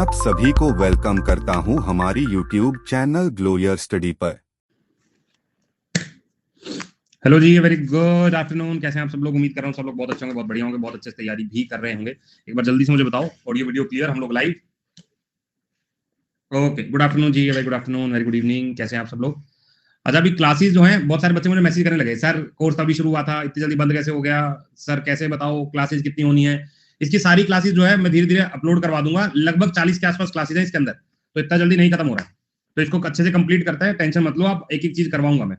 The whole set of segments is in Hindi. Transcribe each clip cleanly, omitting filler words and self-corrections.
आप सभी को वेलकम करता हूं हमारी YouTube channel glow your study पर। हेलो जी, वेरी गुड आफ्टरनून। कैसे हैं आप सब लोग? उम्मीद कर रहा हूँ सब लोग बहुत अच्छे होंगे, बहुत बढ़िया होंगे, बहुत अच्छे से तैयारी भी कर रहे होंगे। एक बार जल्दी से मुझे बताओ, ऑडियो वीडियो क्लियर, हम लोग लाइव? ओके, गुड आफ्टरनून जी, very good afternoon, very good evening. कैसे हैं आप सब लोग? अच्छा, अभी क्लासेस जो हैं, बहुत सारे बच्चे मुझे मैसेज करने लगे, सर कोर्स अभी शुरू हुआ था, इतनी जल्दी बंद कैसे हो गया? सर कैसे बताओ क्लासेस कितनी होनी है? इसकी सारी क्लासेस जो है मैं धीरे धीरे अपलोड करवा दूंगा। लगभग 40 के आसपास क्लासेस है इसके अंदर, तो इतना जल्दी नहीं खत्म हो रहा है। तो इसको अच्छे से कंप्लीट करता है, टेंशन मत लो आप, एक एक चीज करवाऊंगा मैं।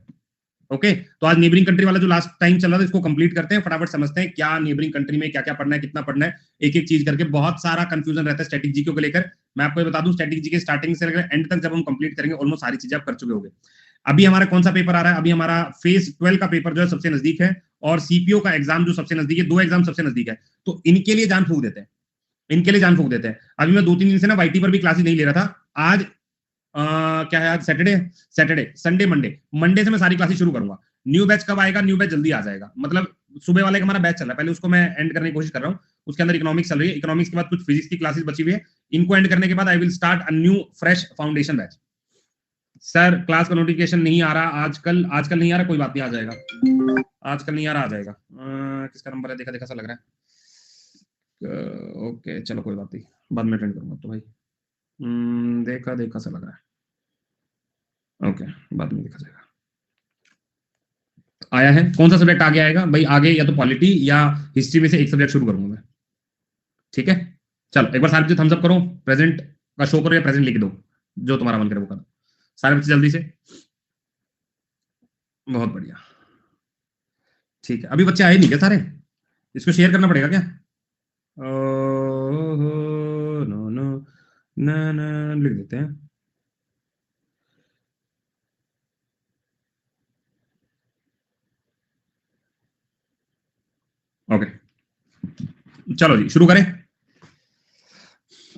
ओके, तो आज नेबरिंग कंट्री वाला जो लास्ट टाइम चल रहा था इसको कंप्लीट करते हैं, फटाफट समझते हैं क्या नेबरिंग कंट्री में क्या क्या पढ़ना है, कितना पढ़ना है, एक एक चीज करके। बहुत सारा कंफ्यूजन रहता है स्टैटिक जीके को लेकर। मैं आपको बता दूं, स्टैटिक जीके स्टार्टिंग से लेकर एंड तक जब हम कंप्लीट करेंगे, ऑलमोस्ट सारी चीजें आप कर चुके होंगे। अभी हमारा कौन सा पेपर आ रहा है? अभी हमारा फेज 12 का पेपर जो है सबसे नजदीक है, और सीपीओ का एग्जाम जो सबसे नजदीक है, दो एग्जाम सबसे नजदीक है। तो इनके लिए जान फूक देते हैं, इनके लिए जान फूक देते हैं। अभी मैं 2-3 दिन से ना वाईटी पर भी क्लासेस नहीं ले रहा था। आज क्या है? आज सैटरडे संडे मंडे से मैं सारी क्लासेस शुरू करूंगा। न्यू बैच कब आएगा? न्यू बैच जल्दी आ जाएगा। मतलब सुबह वाले का हमारा बैच चल रहा है, पहले उसको मैं एंड करने की कोशिश कर रहा हूँ। उसके अंदर इकोनॉमिक्स चल रही है, इकोनॉमिक्स के बाद कुछ फिजिक्स की क्लासेस बची हुई है। इनको एंड करने के बाद I will start a new fresh foundation batch. Sir class का नोटिफिकेशन नहीं आ रहा आजकल नहीं आ रहा, कोई बात नहीं, आ जाएगा। आजकल नहीं आ रहा, आ जाएगा। किसका नंबर है? देखा सा लग रहा है। ओके चलो, कोई बात नहीं, बाद में अटेंड करूंगा तो भाई। देखा सा लग रहा है। ओके, बाद में देखा जाएगा। आया है? कौन सा सब्जेक्ट आगे आएगा भाई? आगे या तो पॉलिटी या हिस्ट्री में से एक सब्जेक्ट शुरू करूंगा मैं। ठीक है, चलो एक बार सारे बच्चे थम्स अप करो, प्रेजेंट का शो करो या प्रेजेंट लिख दो, जो तुम्हारा मन करे वो करो। सारे बच्चे जल्दी से। बहुत बढ़िया, ठीक है। अभी बच्चे आए नहीं क्या सारे? इसको शेयर करना पड़ेगा क्या? नो नो, ना ना, लिख देते हैं। ओके चलो जी, शुरू करें।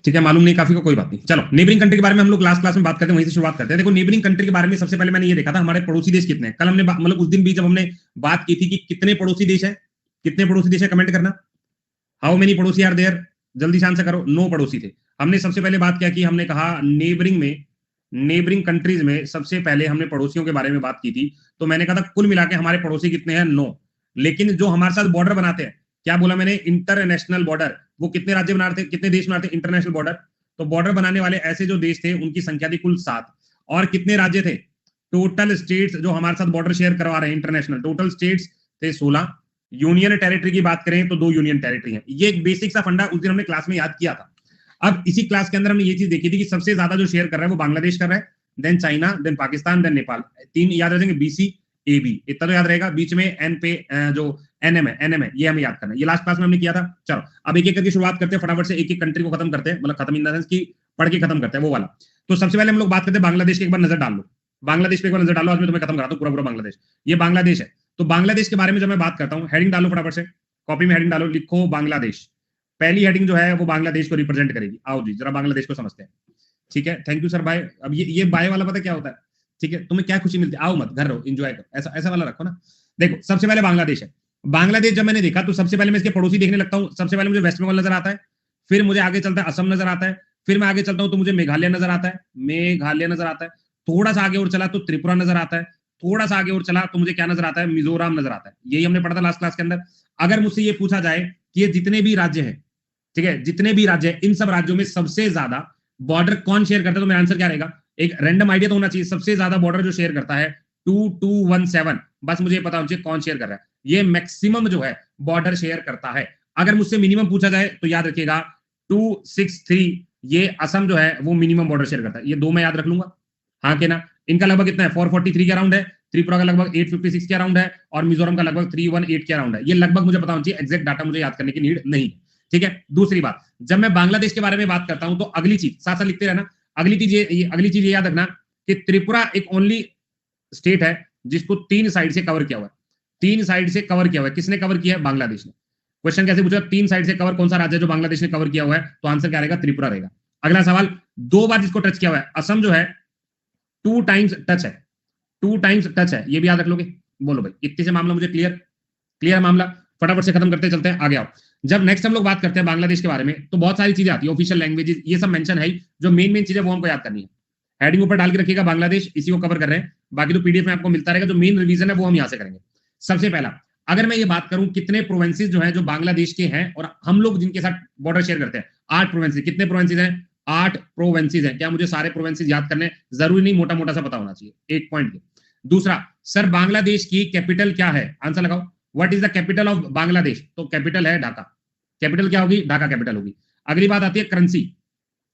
ठीक है, मालूम नहीं काफी को, कोई बात नहीं। चलो, नेबरिंग कंट्री के बारे में हम लोग लास्ट क्लास में बात करते हैं, वहीं से शुरुआत करते हैं। देखो, नेबरिंग कंट्री के बारे में सबसे पहले मैंने ये देखा था, हमारे पड़ोसी देश कितने हैं। कल हमने मतलब उस दिन भी जब हमने बात की थी कि कितने पड़ोसी देश है, कितने पड़ोसी देश है, कमेंट करना। हाउ मेनी पड़ोसी आर देयर? जल्दी से आंसर करो। 9 पड़ोसी थे। हमने सबसे पहले बात क्या की? हमने कहा नेबरिंग कंट्रीज में सबसे पहले हमने पड़ोसियों के बारे में बात की थी। तो मैंने कहा था कुल मिला के हमारे पड़ोसी कितने हैं? 9। लेकिन जो हमारे साथ बॉर्डर बनाते हैं, क्या बोला मैंने? International border. वो कितने राज्य बना रहे थे, कितने देश बनाते थे इंटरनेशनल बॉर्डर? तो बॉर्डर बनाने वाले ऐसे जो देश थे उनकी संख्या थी कुल 7। और कितने राज्य थे? टोटल स्टेट्स जो हमारे साथ बॉर्डर शेयर करवा रहे हैं इंटरनेशनल, टोटल स्टेट्स थे 16। यूनियन टेरिटरी की बात करें तो 2 यूनियन टेरिटरी है। ये एक बेसिक सा फंडा उस दिन हमने क्लास में याद किया था। अब इसी क्लास के अंदर हमने ये चीज देखी थी कि सबसे ज्यादा जो शेयर कर रहा है वो बांग्लादेश कर रहा है, then China, then Pakistan, then Nepal. 3 याद रखेंगे, बीसी AB, इतना तो याद रहेगा। बीच में एन पे जो एनएम है, ये हमें याद करना है। ये लास्ट क्लास में हमने किया था। चलो अब एक एक करके शुरुआत करते हैं, फटाफट से एक एक कंट्री को खत्म करते हैं, मतलब खत्म इन द सेंस कि पढ़ के खत्म करते हैं वो वाला। तो सबसे पहले हम लोग बात करते हैं बांग्लादेश की। एक बार नजर डाल लो बांग्लादेश पे, एक बार नजर डालो। आज मैं तुम्हें खत्म कराता हूँ पूरा पूरा बांग्लादेश। ये बांग्लादेश है। तो बांग्लादेश के बारे में जब मैं बात करता हूँ, हेडिंग डालो फटाफट से, कॉपी में हेडिंग डालो, लिखो बांग्लादेश। पहली हेडिंग जो है वो बांग्लादेश को रिप्रेजेंट करेगी। आओ जी, जरा बांग्लादेश को समझते हैं। ठीक है, थैंक यू सर, बाय। अब ये बाय वाला पता क्या होता है? ठीक है, तुम्हें क्या खुशी मिलती है? आओ मत, घर रहो, एंजॉय करो, ऐसा ऐसा वाला रखो ना। देखो, सबसे पहले बांग्लादेश है। बांग्लादेश जब मैंने देखा तो सबसे पहले मैं इसके पड़ोसी देखने लगता हूं। सबसे पहले मुझे वेस्ट बंगाल नजर आता है, फिर मुझे आगे चलता है असम नजर आता है, फिर मैं आगे चलता हूं तो मुझे मेघालय नजर आता है, थोड़ा सा आगे और चला तो त्रिपुरा नजर आता है, थोड़ा सा आगे और चला तो मुझे क्या नजर आता है? मिजोरम नजर आता है। यही हमने पढ़ा था लास्ट क्लास के अंदर। अगर मुझसे ये पूछा जाए कि ये जितने भी राज्य हैं, ठीक है, जितने भी राज्य हैं, इन सब राज्यों में सबसे ज्यादा बॉर्डर कौन शेयर करता है, तो मेरा आंसर क्या रहेगा? एक रैंडम आइडिया तो होना चाहिए। सबसे ज्यादा बॉर्डर जो शेयर करता है 2217, बस मुझे पता होना चाहिए कौन शेयर कर रहा है। ये मैक्सिमम जो है बॉर्डर शेयर करता है। अगर मुझसे मिनिमम पूछा जाए तो याद रखिएगा 263, ये असम जो है वो मिनिमम बॉर्डर शेयर करता है। ये 2 मैं याद रख लूंगा, हाँ के ना। इनका लगभग कितना है? 443 के अराउंड है। त्रिपुरा का लगभग 856 के अराउंड है, और मिजोरम का लगभग 318 के अराउंड है। ये लगभग मुझे पता होना चाहिए, एग्जैक्ट डाटा मुझे याद करने की नीड नहीं। ठीक है, दूसरी बात, जब मैं बांग्लादेश के बारे में बात करता हूं तो अगली चीज साथ साथ लिखते रहना। अगली चीज ये याद रखना कि त्रिपुरा एक ओनली स्टेट है जिसको 3 साइड से कवर किया हुआ है। 3 साइड से कवर किया हुआ है। किसने कवर किया है? बांग्लादेश ने। क्वेश्चन कैसे पूछा? 3 साइड से कवर कौन सा राज्य जो बांग्लादेश ने कवर किया हुआ है? तो आंसर क्या रहेगा? त्रिपुरा रहेगा। अगला सवाल, 2 बार जिसको टच किया हुआ है, असम जो है 2 टाइम्स टच है, 2 टाइम्स टच है, ये भी याद रख लोगे। बोलो भाई, इतने से मामला मुझे क्लियर मामला। फटाफट से खत्म करते चलते हैं, आगे आओ। जब नेक्स्ट हम लोग बात करते हैं बांग्लादेश के बारे में तो बहुत सारी चीजें आती है, ऑफिशियल लैंग्वेजेस, ये सब मेंशन है, जो मेन चीजें वो हमको याद करनी है। हेडिंग ऊपर डाल के रखिएगा बांग्लादेश, इसी को कवर कर रहे हैं, बाकी तो पीडीएफ में आपको मिलता रहेगा। जो मेन रिवीजन है वो हम यहाँ से करेंगे। सबसे पहला, अगर मैं ये बात करूं कितने प्रोविंसेस जो है जो बांग्लादेश के हैं और हम लोग जिनके साथ बॉर्डर शेयर करते हैं, 8 प्रोविंसेस। कितने प्रोविंसेस हैं? 8 प्रोविंसेस हैं। क्या मुझे सारे प्रोविंसेस याद करने जरूरी नहीं, मोटा मोटा सा पता होना चाहिए, एक पॉइंट। दूसरा, सर बांग्लादेश की कैपिटल क्या है? आंसर लगाओ, what is the capital of Bangladesh? तो कैपिटल है ढाका। कैपिटल क्या होगी? ढाका कैपिटल होगी। अगली बात आती है करेंसी।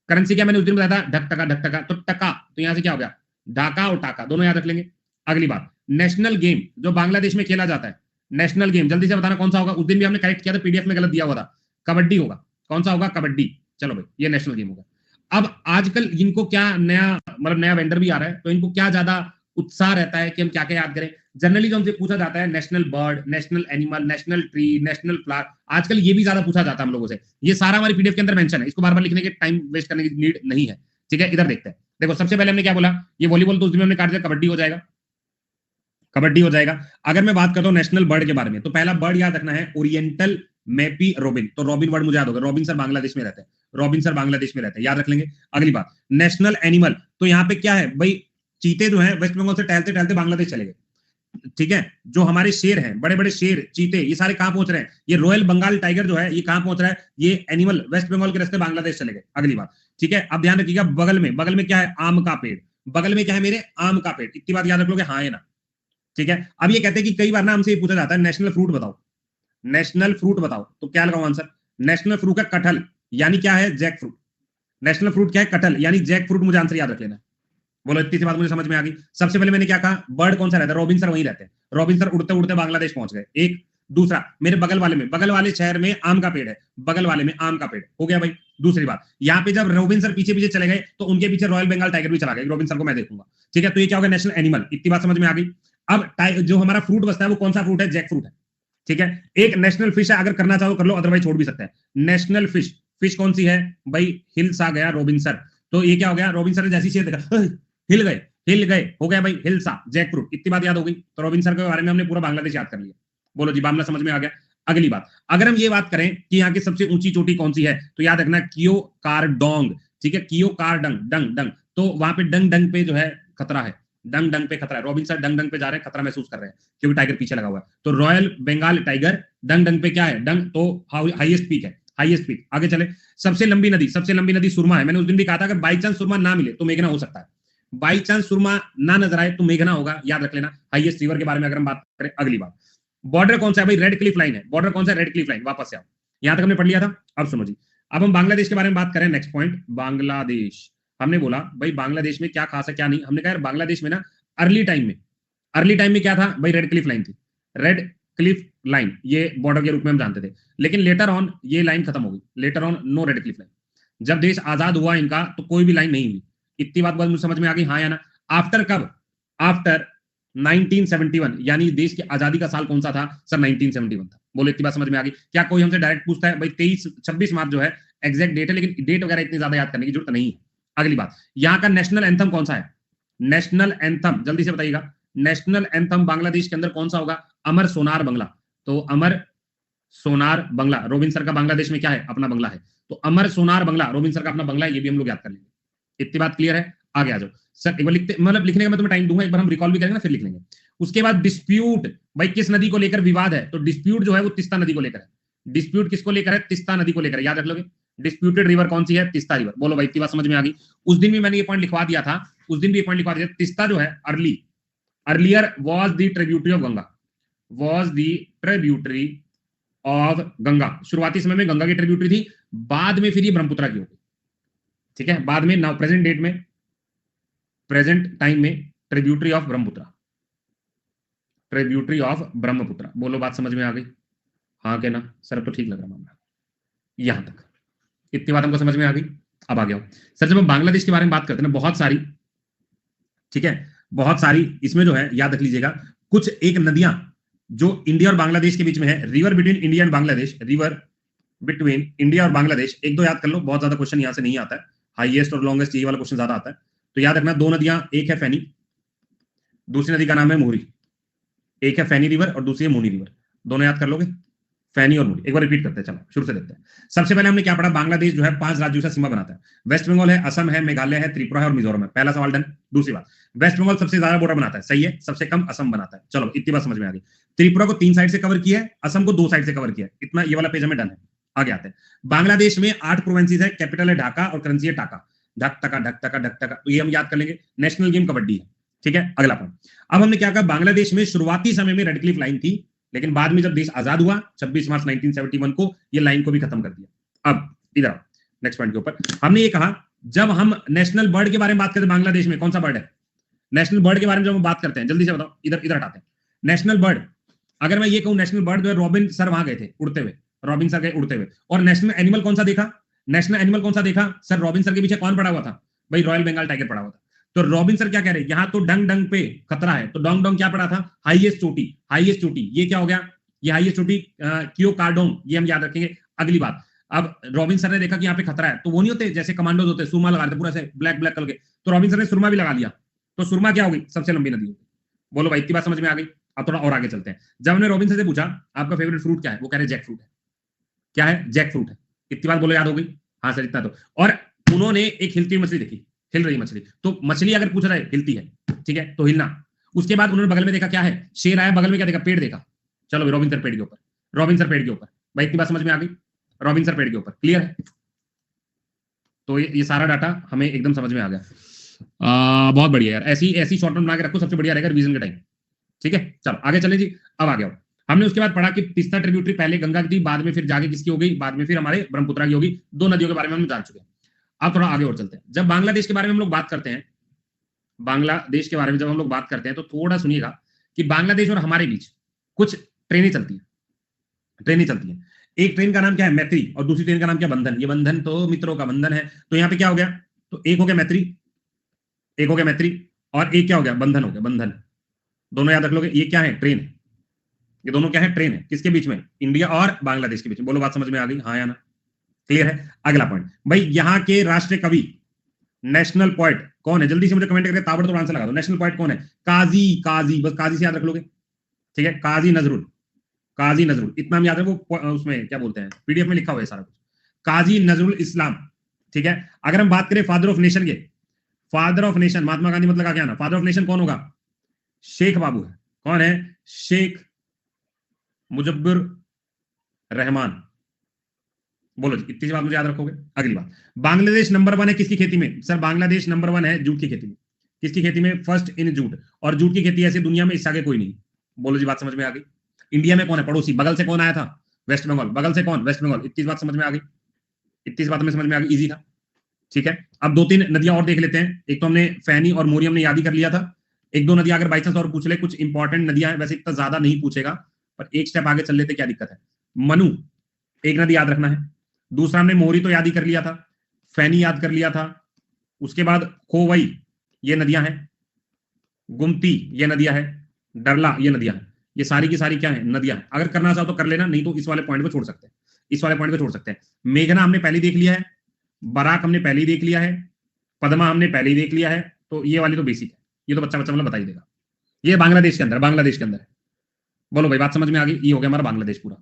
करेंसी क्या मैंने उस दिन बताया था? ढक टका, ढक टका। तो टका, तो यहां से क्या हो गया? ढाका और टाका, दोनों याद रख लेंगे। अगली बात, नेशनल गेम जो बांग्लादेश में खेला जाता है, नेशनल गेम जल्दी से बताना कौन सा होगा? उस दिन भी हमने करेक्ट किया था, पीडीएफ में गलत दिया हुआ था, कबड्डी होगा। कौन सा होगा? कबड्डी। चलो भाई, ये नेशनल गेम होगा। अब आजकल इनको क्या नया, मतलब नया वेंडर भी आ रहा है, तो इनको क्या ज्यादा उत्साह रहता है कि हम क्या क्या याद करें। जनरली जो हमसे पूछा जाता है national bird, national animal, national tree, national flower, आजकल ये भी ज्यादा पूछा जाता है हम लोगों से। ये सारा हमारी पीडीएफ के अंदर मेंशन है, इसको बार बार लिखने के टाइम वेस्ट करने की नीड नहीं है, ठीक है। इधर देखते हैं, देखो सबसे पहले हमने क्या बोला, ये वॉलीबॉल तो उस दिन हमने काट दिया, कबड्डी हो जाएगा, कबड्डी हो जाएगा। अगर मैं बात करता हूँ नेशनल बर्ड के बारे में, तो पहला बर्ड याद रखना है ओरिएंटल मैपी रोबिन। तो रॉबिन वर्ड मुझे याद होगा, रॉबिन सर बांग्लादेश में रहते हैं, रॉबिन सर बांग्लादेश में रहते हैं, याद रख लेंगे। अगली बात, नेशनल एनिमल, तो यहाँ पे क्या है भाई, चीते जो है वेस्ट बंगाल से टहलते टहलते बांग्लादेश चले गए, ठीक है। जो हमारे शेर हैं, बड़े बड़े शेर, चीते, ये सारे कहां पहुंच रहे हैं? ये रॉयल बंगाल टाइगर जो है ये कहां पहुंच रहा है? ये एनिमल वेस्ट बंगाल के रास्ते बांग्लादेश चले गए। अगली बात, ठीक है। अब ध्यान रखिएगा, बगल में क्या है? आम का पेड़। बगल में क्या है मेरे? आम का पेड़। इतनी बात याद रख लोगे, हाँ है ना, ठीक है। अब ये कहते हैं कि कई बार ना हमसे ये पूछा जाता है नेशनल फ्रूट बताओ, नेशनल फ्रूट बताओ, तो क्या लगाओ आंसर? नेशनल फ्रूट का कटहल, यानी क्या है? Jack fruit. नेशनल फ्रूट क्या है? कटहल, यानी जैक फ्रूट, मुझे आंसर याद रख लेना। बोलो, इतनी सी बात मुझे समझ में आ गई। सबसे पहले मैंने क्या कहा, बर्ड कौन सा रहता है? रॉबिन सर वहीं रहते हैं, रॉबिन सर उड़ते उड़ते बांग्लादेश पहुंच गए, एक। दूसरा, मेरे बगल वाले शहर में आम का पेड़ है, बगल वाले में आम का पेड़ हो गया भाई। दूसरी बात, यहाँ पे जब रॉबिन सर पीछे पीछे चले गए तो उनके पीछे रॉयल बंगाल टाइगर भी चला गया, रॉबिन सर को मैं देखूंगा, ठीक है। तो ये क्या होगा? National animal. इतनी बात समझ में आ गई। अब जो हमारा फ्रूट बचता है वो कौन सा फ्रूट है? जैक फ्रूट है, ठीक है। एक नेशनल फिश है, अगर करना चाहो कर लो, अदरवाइज छोड़ भी सकते हैं। नेशनल फिश, फिश कौन सी है भाई? हिल्स आ गया रॉबिन सर। तो ये क्या हो गया? रॉबिन सर ने जैसी शेर देखा, हिल गए, हिल गए, हो गया भाई हिल्सा, जैक फ्रूट। इतनी बात याद हो गई, तो रॉबिन सर के बारे में हमने पूरा बांग्लादेश याद कर लिया। बोलो जी, मामला समझ में आ गया। अगली बात, अगर हम ये बात करें कि यहाँ की सबसे ऊंची चोटी कौन सी है, तो याद रखना कियो कारडोंग, ठीक है। कियो कारडंग, डंग डंग, तो वहां पे डंग डंग पे जो है खतरा है, डंग डंग पे खतरा है। रॉबिन सर डंग डंग पे जा रहे हैं, खतरा महसूस कर रहे हैं क्योंकि टाइगर पीछे लगा हुआ है। तो रॉयल बंगाल टाइगर डंग डंग पे क्या है? डंग, तो हाईएस्ट पीक है, हाईएस्ट पीक। आगे चले, सबसे लंबी नदी सुरमा है। मैंने उस दिन भी कहा था, अगर बाई चांस सुरमा ना मिले तो मेघना हो सकता है, बाई चांस सुरमा ना नजर आए तो मेघना होगा, याद रख लेना। हाईएस्ट रिवर के बारे में अगर हम बात करें। अगली बात, बॉर्डर कौन सा है भाई? रेड क्लिफ लाइन है। बॉर्डर कौन सा है? Red Cliff line. वापस से आओ, यहां तक हमने पढ़ लिया था। अब सुनो जी, अब हम बांग्लादेश के बारे में बात करें। Next point, Bangladesh. हमने बोला भाई बांग्लादेश में क्या खास है क्या नहीं। हमने कहा बांग्लादेश में ना अर्ली टाइम में क्या था भाई? रेड क्लिफ लाइन थी, रेड क्लिफ लाइन, ये बॉर्डर के रूप में हम जानते थे। लेकिन लेटर ऑन ये लाइन खत्म हो गई, later on no Radcliffe line. जब देश आजाद हुआ इनका तो कोई भी लाइन नहीं हुई। इतनी बात मुझे समझ में आ गई, हाँ या ना? आफ्टर कब? आफ्टर 1971, यानी देश की आजादी का साल कौन सा था सर? 1971 था। बोलो, इतनी बात समझ में आ गई। क्या कोई हमसे डायरेक्ट पूछता है भाई 26 मार्च जो है एग्जैक्ट डेट है, लेकिन डेट वगैरह इतनी ज्यादा याद करने की जरूरत नहीं है। अगली बात, यहाँ का नेशनल एंथम कौन सा है? नेशनल एंथम जल्दी से बताइएगा, नेशनल एंथम बांग्लादेश के अंदर कौन सा होगा? अमर सोनार बंगला। तो अमर सोनार बंगला, रॉबिन सर का बांग्लादेश में क्या है? अपना बंगला है। तो अमर सोनार बंगला, रॉबिन सर का अपना बंगला है, ये भी हम लोग याद कर लेंगे। इतनी बात क्लियर है? आगे आ जाओ सर, एक बार लिखते, मतलब लिखने का मैं तुम्हें टाइम दूंगा, एक बार हम रिकॉल भी करेंगे ना, फिर लिख लेंगे। उसके बाद डिस्प्यूट, भाई किस नदी को लेकर विवाद है? तो डिस्प्यूट जो है वो तिस्ता नदी को लेकर है। डिस्प्यूट किसको लेकर है? तिस्ता नदी को लेकर, याद रख लोगे। डिस्प्यूटेड रिवर कौन सी है? तिस्ता रिवर। बोलो भाई, इतनी बात समझ में आ गई। उस दिन भी मैंने ये पॉइंट लिखवा दिया था, तिस्ता जो है earlier was the tributary of Ganga, was the tributary of Ganga. शुरुआती समय में गंगा की ट्रिब्यूटरी थी, बाद में फिर ये ब्रह्मपुत्र की हो गई, ठीक है। बाद में नाउ प्रेजेंट डेट में, प्रेजेंट टाइम में tributary of Brahmaputra, tributary of Brahmaputra. बोलो, बात समझ में आ गई? हाँ के ना सर? अब तो ठीक लग रहा मामला, यहां तक इतनी बात हमको समझ में आ गई। अब आ गया सर, जब हम बांग्लादेश के बारे में बात करते हैं ना, बहुत सारी, ठीक है, बहुत सारी इसमें जो है याद रख लीजिएगा, कुछ एक नदियां जो इंडिया और बांग्लादेश के बीच में है, river between India and Bangladesh, river between India और बांग्लादेश, एक दो याद कर लो, बहुत ज्यादा क्वेश्चन यहां से नहीं आता है। हाईएस्ट और लॉन्गेस्ट ये वाला क्वेश्चन ज्यादा आता है, तो याद रखना। दो नदियां, एक है फैनी, दूसरी नदी का नाम है मोहरी। एक है फैनी रिवर और दूसरी है मोहनी रिवर, दोनों याद कर लोगे। फैनी और मोरी। एक बार रिपीट करते हैं, चलो शुरू से देखते हैं। सबसे पहले हमने क्या पढ़ा, बांग्लादेश जो है 5 राज्यों से सीमा बनाता है। वेस्ट बंगाल है, असम है, मेघालय है, त्रिपुरा है और मिजोरम है। पहला सवाल डन। दूसरी बात, वेस्ट बंगाल सबसे ज्यादा बॉर्डर बनाता है, सही है, सबसे कम असम बनाता है। चलो इतनी बात समझ में आ गई। त्रिपुरा को 3 साइड से कवर किया है, असम को 2 साइड से कवर किया है। इतना ये वाला पेज हमें डन है। आगे आते हैं। बांग्लादेश में 8 प्रोविंसेस है, कैपिटल है ढाका और करेंसी है टाका। ढक टका ढक टका ढक टका, तो ये हम याद कर लेंगे। नेशनल गेम कबड्डी है, ठीक है। अगला पॉइंट, अब हमने क्या कहा, बांग्लादेश में शुरुआती समय में रेड क्लिफ लाइन थी, लेकिन बाद में जब देश आजाद हुआ 26 मार्च 1971 को, ये लाइन को भी खत्म कर दिया। अब इधर नेक्स्ट पॉइंट के ऊपर हमने ये कहा, जब हम नेशनल बर्ड के बारे में बात करते हैं, बांग्लादेश में कौन सा बर्ड है, नेशनल बर्ड के बारे में जब हम बात करते हैं, जल्दी से बताओ, इधर इधर हटाते हैं। नेशनल बर्ड, अगर मैं ये कहूं नेशनल बर्ड जो है, रॉबिन सर वहां गए थे उड़ते हुए, रॉबिन सर गए उड़ते हुए। और नेशनल एनिमल कौन सा देखा, नेशनल एनिमल कौन सा देखा सर, रॉबिन सर के पीछे कौन पड़ा हुआ था भाई, रॉयल बंगाल टाइगर पड़ा हुआ था। तो रॉबिन सर क्या कह रहे हैं, यहां तो डंग डंग पे खतरा है, तो डोंग डोंग क्या पड़ा था, हाईएस्ट चोटी, हाईएस्ट चोटी, ये क्या हो गया, ये हाईएस्ट चोटी क्यो कार्डोंग, ये हम याद रखेंगे। अगली बात, अब रॉबिन सर ने देखा कि यहाँ पे खतरा है, तो वो नहीं होते जैसे कमांडोज होते सुरमा लगा देते पूरा से ब्लैक ब्लैक करके, तो रॉबिन सर ने सुरमा भी लगा लिया, तो सुरमा क्या होगी, सबसे लंबी नदी होगी। बोलो भाई, इतनी बात समझ में आ गई। अब थोड़ा और आगे चलते हैं। जब हमने रॉबिन सर से पूछा आपका फेवरेट फ्रूट क्या है, वो कह रहे जैक फ्रूट है। क्या है, जैक फ्रूट है। इतनी बात बोलो, याद हो गई, हाँ सर इतना तो। और उन्होंने एक हिलती हुई मछली देखी, हिल रही मछली, तो मछली अगर पूछ रहा है हिलती है, ठीक है, तो हिलना। उसके बाद उन्होंने बगल में देखा, क्या है, शेर आया, बगल में क्या देखा, पेड़ देखा। चलो रॉबिन सर पेड़ के ऊपर, रॉबिन सर पेड़ के ऊपर, भाई इतनी बात समझ में आ गई, रॉबिन सर पेड़ के ऊपर, क्लियर है। तो ये सारा डाटा हमें एकदम समझ में आ गया। बहुत बढ़िया यार, ऐसी ऐसी शॉर्ट नोट बना के रखो, सबसे बढ़िया रहेगा रिवीजन के टाइम, ठीक है। चलो आगे चले जी। अब आ गया, हमने उसके बाद पढ़ा कि तीस्ता ट्रिब्यूटरी पहले गंगा की थी, बाद में फिर जाके किसकी हो गई, बाद में फिर हमारे ब्रह्मपुत्रा की होगी। 2 नदियों के बारे में हम जान चुके हैं। अब थोड़ा आगे और चलते हैं। जब बांग्लादेश के बारे में हम लोग बात करते हैं, बांग्लादेश के बारे में जब हम लोग बात करते हैं, तो थोड़ा सुनिएगा कि बांग्लादेश और हमारे बीच कुछ ट्रेनें चलती हैं, ट्रेनें चलती हैं। एक ट्रेन का नाम क्या है, मैत्री, और दूसरी ट्रेन का नाम क्या, बंधन। ये बंधन तो मित्रों का बंधन है। तो यहाँ पे क्या हो गया, तो एक हो गया मैत्री, एक हो गया मैत्री, और एक क्या हो गया, बंधन हो गया, बंधन। दोनों याद रख लोगे, ये क्या है, ट्रेन है। ये दोनों क्या है, ट्रेन है। किसके बीच में, इंडिया और बांग्लादेश के बीच में। बोलो बात समझ में आ गई, हाँ या ना, क्लियर है। अगला पॉइंट, भाई यहाँ के राष्ट्रीय कवि, नेशनल पोएट कौन है, जल्दी से मुझे कमेंट करके ताबड़तोड़ आंसर लगा दो। नेशनल पोएट कौन है, काजी, काजी, बस काजी से याद रख लोगे, ठीक है, काजी नजरुल, काजी नजरुल, इतना हम याद है। वो उसमें क्या बोलते हैं, पीडीएफ में लिखा हुआ है सारा कुछ, काजी नजरुल इस्लाम, ठीक है। अगर हम बात करें फादर ऑफ नेशन के, father of nation Mahatma Gandhi मतलब क्या ना, फादर ऑफ नेशन कौन होगा, शेख बाबू है। कौन है, शेख मुजब्बिर रहमान। बोलो जी, इतनी बात मुझे याद रखोगे। अगली बात, बांग्लादेश नंबर 1 है किसकी खेती में, सर बांग्लादेश नंबर 1 है जूट की खेती में। किसकी खेती में, फर्स्ट इन जूट। और जूट की खेती ऐसी दुनिया में इससे आगे कोई नहीं। बोलो जी, बात समझ में आ गई। इंडिया में कौन है पड़ोसी, बगल से कौन आया था, वेस्ट बंगाल, बगल से कौन, वेस्ट बंगाल। इतनी बात समझ में आ गई, इतनी बात में समझ में आ गई, इजी था, ठीक है। अब 2-3 नदियां और देख लेते हैं। एक तो हमने फैनी और मोरी हमने याद ही कर लिया था। 1-2 नदियां अगर बाई चांस और पूछ ले, कुछ इंपॉर्टेंट नदियां, वैसे इतना ज्यादा नहीं पूछेगा, पर एक स्टेप आगे चल लेते, क्या दिक्कत है। मनु एक नदी याद रखना है। दूसरा हमने मोरी तो याद ही कर लिया था, फैनी याद कर लिया था। उसके बाद खोवई, ये नदियां हैं। गुमती ये नदियां हैं। डरला ये नदियां हैं। ये सारी की सारी क्या है, नदियां हैं। अगर करना चाहो तो कर लेना, नहीं तो इस वाले पॉइंट को छोड़ सकते हैं, इस वाले पॉइंट को छोड़ सकते हैं। मेघना हमने पहले देख लिया है, बराक हमने पहले ही देख लिया है, पद्मा हमने पहले ही देख लिया है। तो ये वाली तो बेसिक है, ये तो बच्चा बच्चा मतलब बता ही देगा। ये बांग्लादेश के अंदर, बांग्लादेश के अंदर है। बोलो भाई, बात समझ में आ गई। ये हो गया हमारा बांग्लादेश पूरा,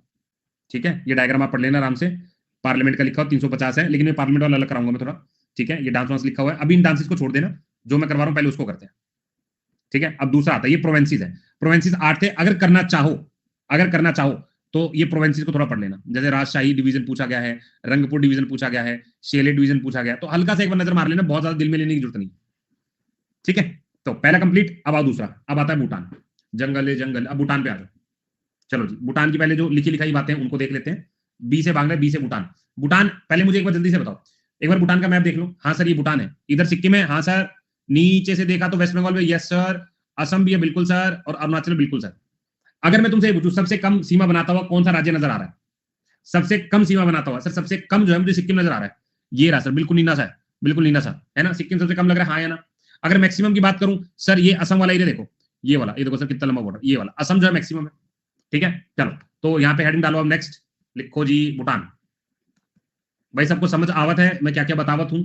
ठीक है। ये डायग्राम आप पढ़ लेना आराम से। पार्लियामेंट का लिखा हुआ 350 है, लेकिन मैं पार्लियामेंट वाला अलग कराऊंगा मैं थोड़ा, ठीक है। ये डांस वांस लिखा हुआ है, अभी इन डांसेस को छोड़ देना, जो मैं करवा रहा हूं पहले उसको करते हैं, ठीक है। अब दूसरा आता है, ये प्रोवेंसीज है। प्रोवेंसीज 8 थे। अगर करना चाहो, अगर करना चाहो तो ये प्रोवेंसीज को थोड़ा पढ़ लेना। जैसे राजशाही डिवीजन पूछा गया है, रंगपुर डिवीजन पूछा गया है, शेले डिवीजन पूछा गया, तो हल्का सा एक बार नजर मार लेना, बहुत ज्यादा दिल में लेने की जरूरत नहीं, ठीक है। तो पहला कंप्लीट। अब आओ दूसरा, अब आता है भूटान। जंगल है जंगल, अब भूटान पे आ जाओ। चलो जी, भूटान की पहले जो लिखी लिखाई बातें हैं उनको देख लेते हैं। बी से बांग्ला, बी से भूटान। भूटान पहले मुझे एक बार जल्दी से बताओ, एक बार भूटान का मैप देख लो। हाँ सर ये भूटान है। इधर सिक्किम है, हाँ सर। नीचे से देखा तो वेस्ट बंगाल में, यस सर। असम भी है, बिल्कुल सर। और अरुणाचल, बिल्कुल सर। अगर मैं तुमसे पूछूं सबसे कम सीमा बनाता हुआ कौन सा राज्य नजर आ रहा है, सबसे कम सीमा बनाता हुआ, सर सबसे कम जो है मुझे सिक्किम नजर आ रहा है। ये रहा सर, बिल्कुल नीना सा है, बिल्कुल नीना सा है ना, सिक्किम सबसे कम लग रहा है, हाँ या ना। अगर मैक्सिमम की बात करूं सर, ये असम वाला एरिया देखो, ये वाला, ये देखो सर कितना लंबा बॉर्डर, ये वाला असम जो है मैक्सिमम है, ठीक है। चलो तो यहाँ पे हेडिंग डालो। अब नेक्स्ट लिखो जी भूटान। भाई सबको समझ आवत है मैं क्या क्या बतावत हूं।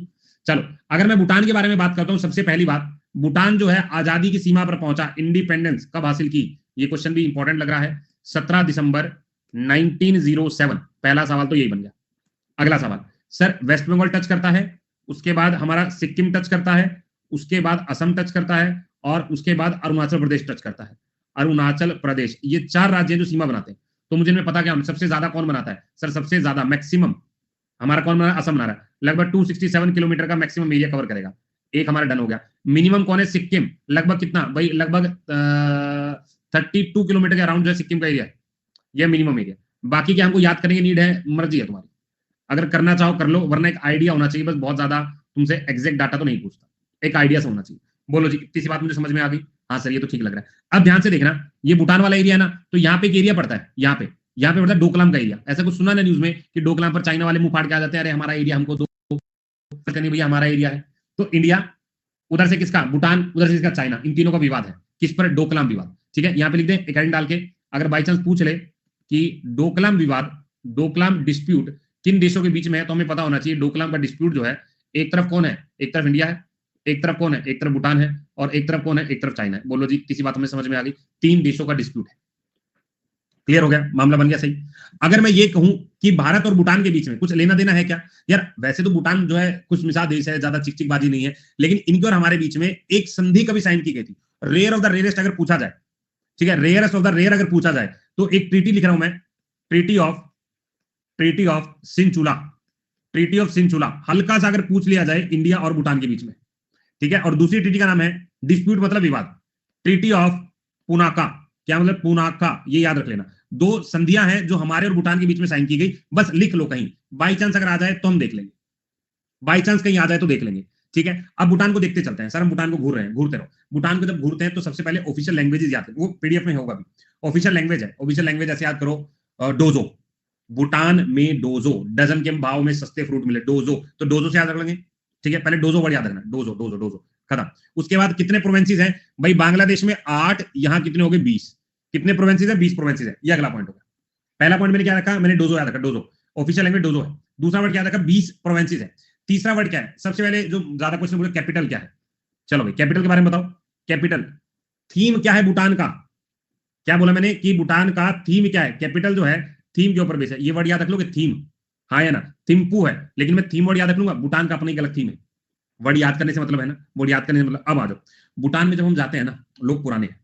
चलो अगर मैं भूटान के बारे में बात करता हूं, सबसे पहली बात, भूटान जो है आजादी की सीमा पर पहुंचा, इंडिपेंडेंस कब हासिल की, ये क्वेश्चन भी इंपॉर्टेंट लग रहा है। 17 दिसंबर 1907। पहला सवाल तो यही बन गया। अगला सवाल, सर वेस्ट बंगाल टच करता है, उसके बाद हमारा सिक्किम टच करता है, उसके बाद असम टच करता है, और उसके बाद अरुणाचल प्रदेश टच करता है। अरुणाचल प्रदेश, ये 4 राज्य जो सीमा बनाते हैं। तो मुझे इनमें पता क्या, सबसे ज्यादा कौन बनाता है सर? सबसे ज्यादा मैक्सिमम हमारा कौन बना? असम बना रहा है, लगभग 267 किलोमीटर का मैक्सिमम एरिया कवर करेगा। एक हमारा डन हो गया। मिनिमम कौन है? सिक्किम। लगभग कितना भाई? लगभग 32 किलोमीटर के अराउंड जो है सिक्किम का एरिया, यह मिनिमम एरिया। बाकी क्या हमको याद करने की नीड है? मर्जी है तुम्हारी, अगर करना चाहो कर लो, वरना एक आइडिया होना चाहिए बस, बहुत ज्यादा तुमसे एग्जैक्ट डाटा तो नहीं पूछता, एक आइडिया से होना चाहिए। बोलो जी, कितनी सी बात मुझे समझ में आ गई? हाँ सर ये तो ठीक लग रहा है। अब ध्यान से देखना, ये भूटान वाला एरिया है ना, तो यहाँ पे एक एरिया पड़ता है, यहाँ पे पड़ता है डोकलाम का एरिया। ऐसा कुछ सुना ना न्यूज में कि डोकलाम पर चाइना वाले मुंह फाड़ के आ जाते हैं, अरे हमारा एरिया हमको दो, नहीं भैया हमारा एरिया है। तो इंडिया उधर से किसका? भूटान, उधर से किसका? चाइना। इन तीनों का विवाद है, किस पर? डोकलाम विवाद। ठीक है, यहाँ पे लिख दें एक डाल के, अगर बाई चांस पूछ ले कि डोकलाम विवाद, डोकलाम डिस्प्यूट किन देशों के बीच में है, तो हमें पता होना चाहिए डोकलाम का डिस्प्यूट जो है, एक तरफ कौन है? एक तरफ इंडिया है, एक तरफ कौन है? एक तरफ भूटान है, और एक तरफ कौन है? एक तरफ चाइना है। बोलो जी, किसी बात हमें समझ में आ गई? 3 देशों का डिस्प्यूट है। क्लियर हो गया? मामला बन गया सही। अगर मैं ये कहूं कि भारत और भूटान के बीच में कुछ लेना देना है क्या? यार वैसे तो भूटान जो है कुछ मिसाल देश है, ज्यादा चिकचिकबाजी नहीं है, लेकिन इनके और हमारे बीच में एक संधि कभी साइन की गई थी, रेयर ऑफ द रेयरेस्ट अगर पूछा जाए, ठीक है, रेयरेस्ट ऑफ द रेयर अगर पूछा जाए, तो एक ट्रीटी लिख रहा हूं मैं, ट्रीटी ऑफ सिंचुला। ट्रीटी ऑफ सिंचुला हल्का सा अगर पूछ लिया जाए इंडिया और भूटान के बीच में, ठीक है। और दूसरी ट्रीटी का नाम है डिस्प्यूट मतलब विवाद, ट्रीटी ऑफ पुनाका। क्या मतलब? पुनाका, ये याद रख लेना। 2 संधियां हैं जो हमारे और भूटान के बीच में साइन की गई, बस लिख लो कहीं, बाई चांस अगर आ जाए तो हम देख लेंगे, बाई चांस कहीं आ जाए तो देख लेंगे। ठीक है, अब भूटान को देखते चलते हैं। सर हम भूटान को घूर रहे हैं, घूरते रहो। भूटान को जब घूरते हैं तो सबसे पहले ऑफिशियल लैंग्वेजेस याद करो, वो पीडीएफ में होगा भी। ऑफिशियल लैंग्वेज है, ऑफिशियल लैंग्वेज ऐसे याद करो, डोजो। भूटान में डोजो, डजन के भाव में सस्ते फ्रूट मिले, डोजो, तो डोजो से याद रख लेंगे। ठीक है, पहले डोजो वर्ड याद रखना, डोजो डोजो डोजो, खत्म। उसके बाद कितने प्रोविंसेस हैं भाई? बांग्लादेश में 8, यहां कितने हो गए? 20। कितने प्रोविंसेस है? 20 प्रोविंसेस है। ये अगला पॉइंट होगा। पहला पॉइंट मैंने क्या रखा? मैंने डोजो याद रखा, डोजो ऑफिशियल लैंग्वेज डोजो है। दूसरा वर्ड क्या रखा? 20 प्रोविंसेस है। तीसरा वर्ड क्या है? सबसे पहले जो ज्यादा क्वेश्चन बोले, कैपिटल क्या है? चलो भाई कैपिटल के बारे में बताओ। कैपिटल, थीम क्या है भूटान का? क्या बोला मैंने कि भूटान का थीम क्या है? कैपिटल जो है थीम के ऊपर बेस है। ये वर्ड याद रख लो कि थीम, हाँ या ना? थिम्पू है, लेकिन मैं थीम वर्ड याद रख लूंगा। भूटान का अपना एक अलग थीम है। वर्ड याद करने से मतलब है ना, वर्ड याद करने से मतलब। अब आ जाओ, भूटान में जब हम जाते हैं ना, लोग पुराने हैं,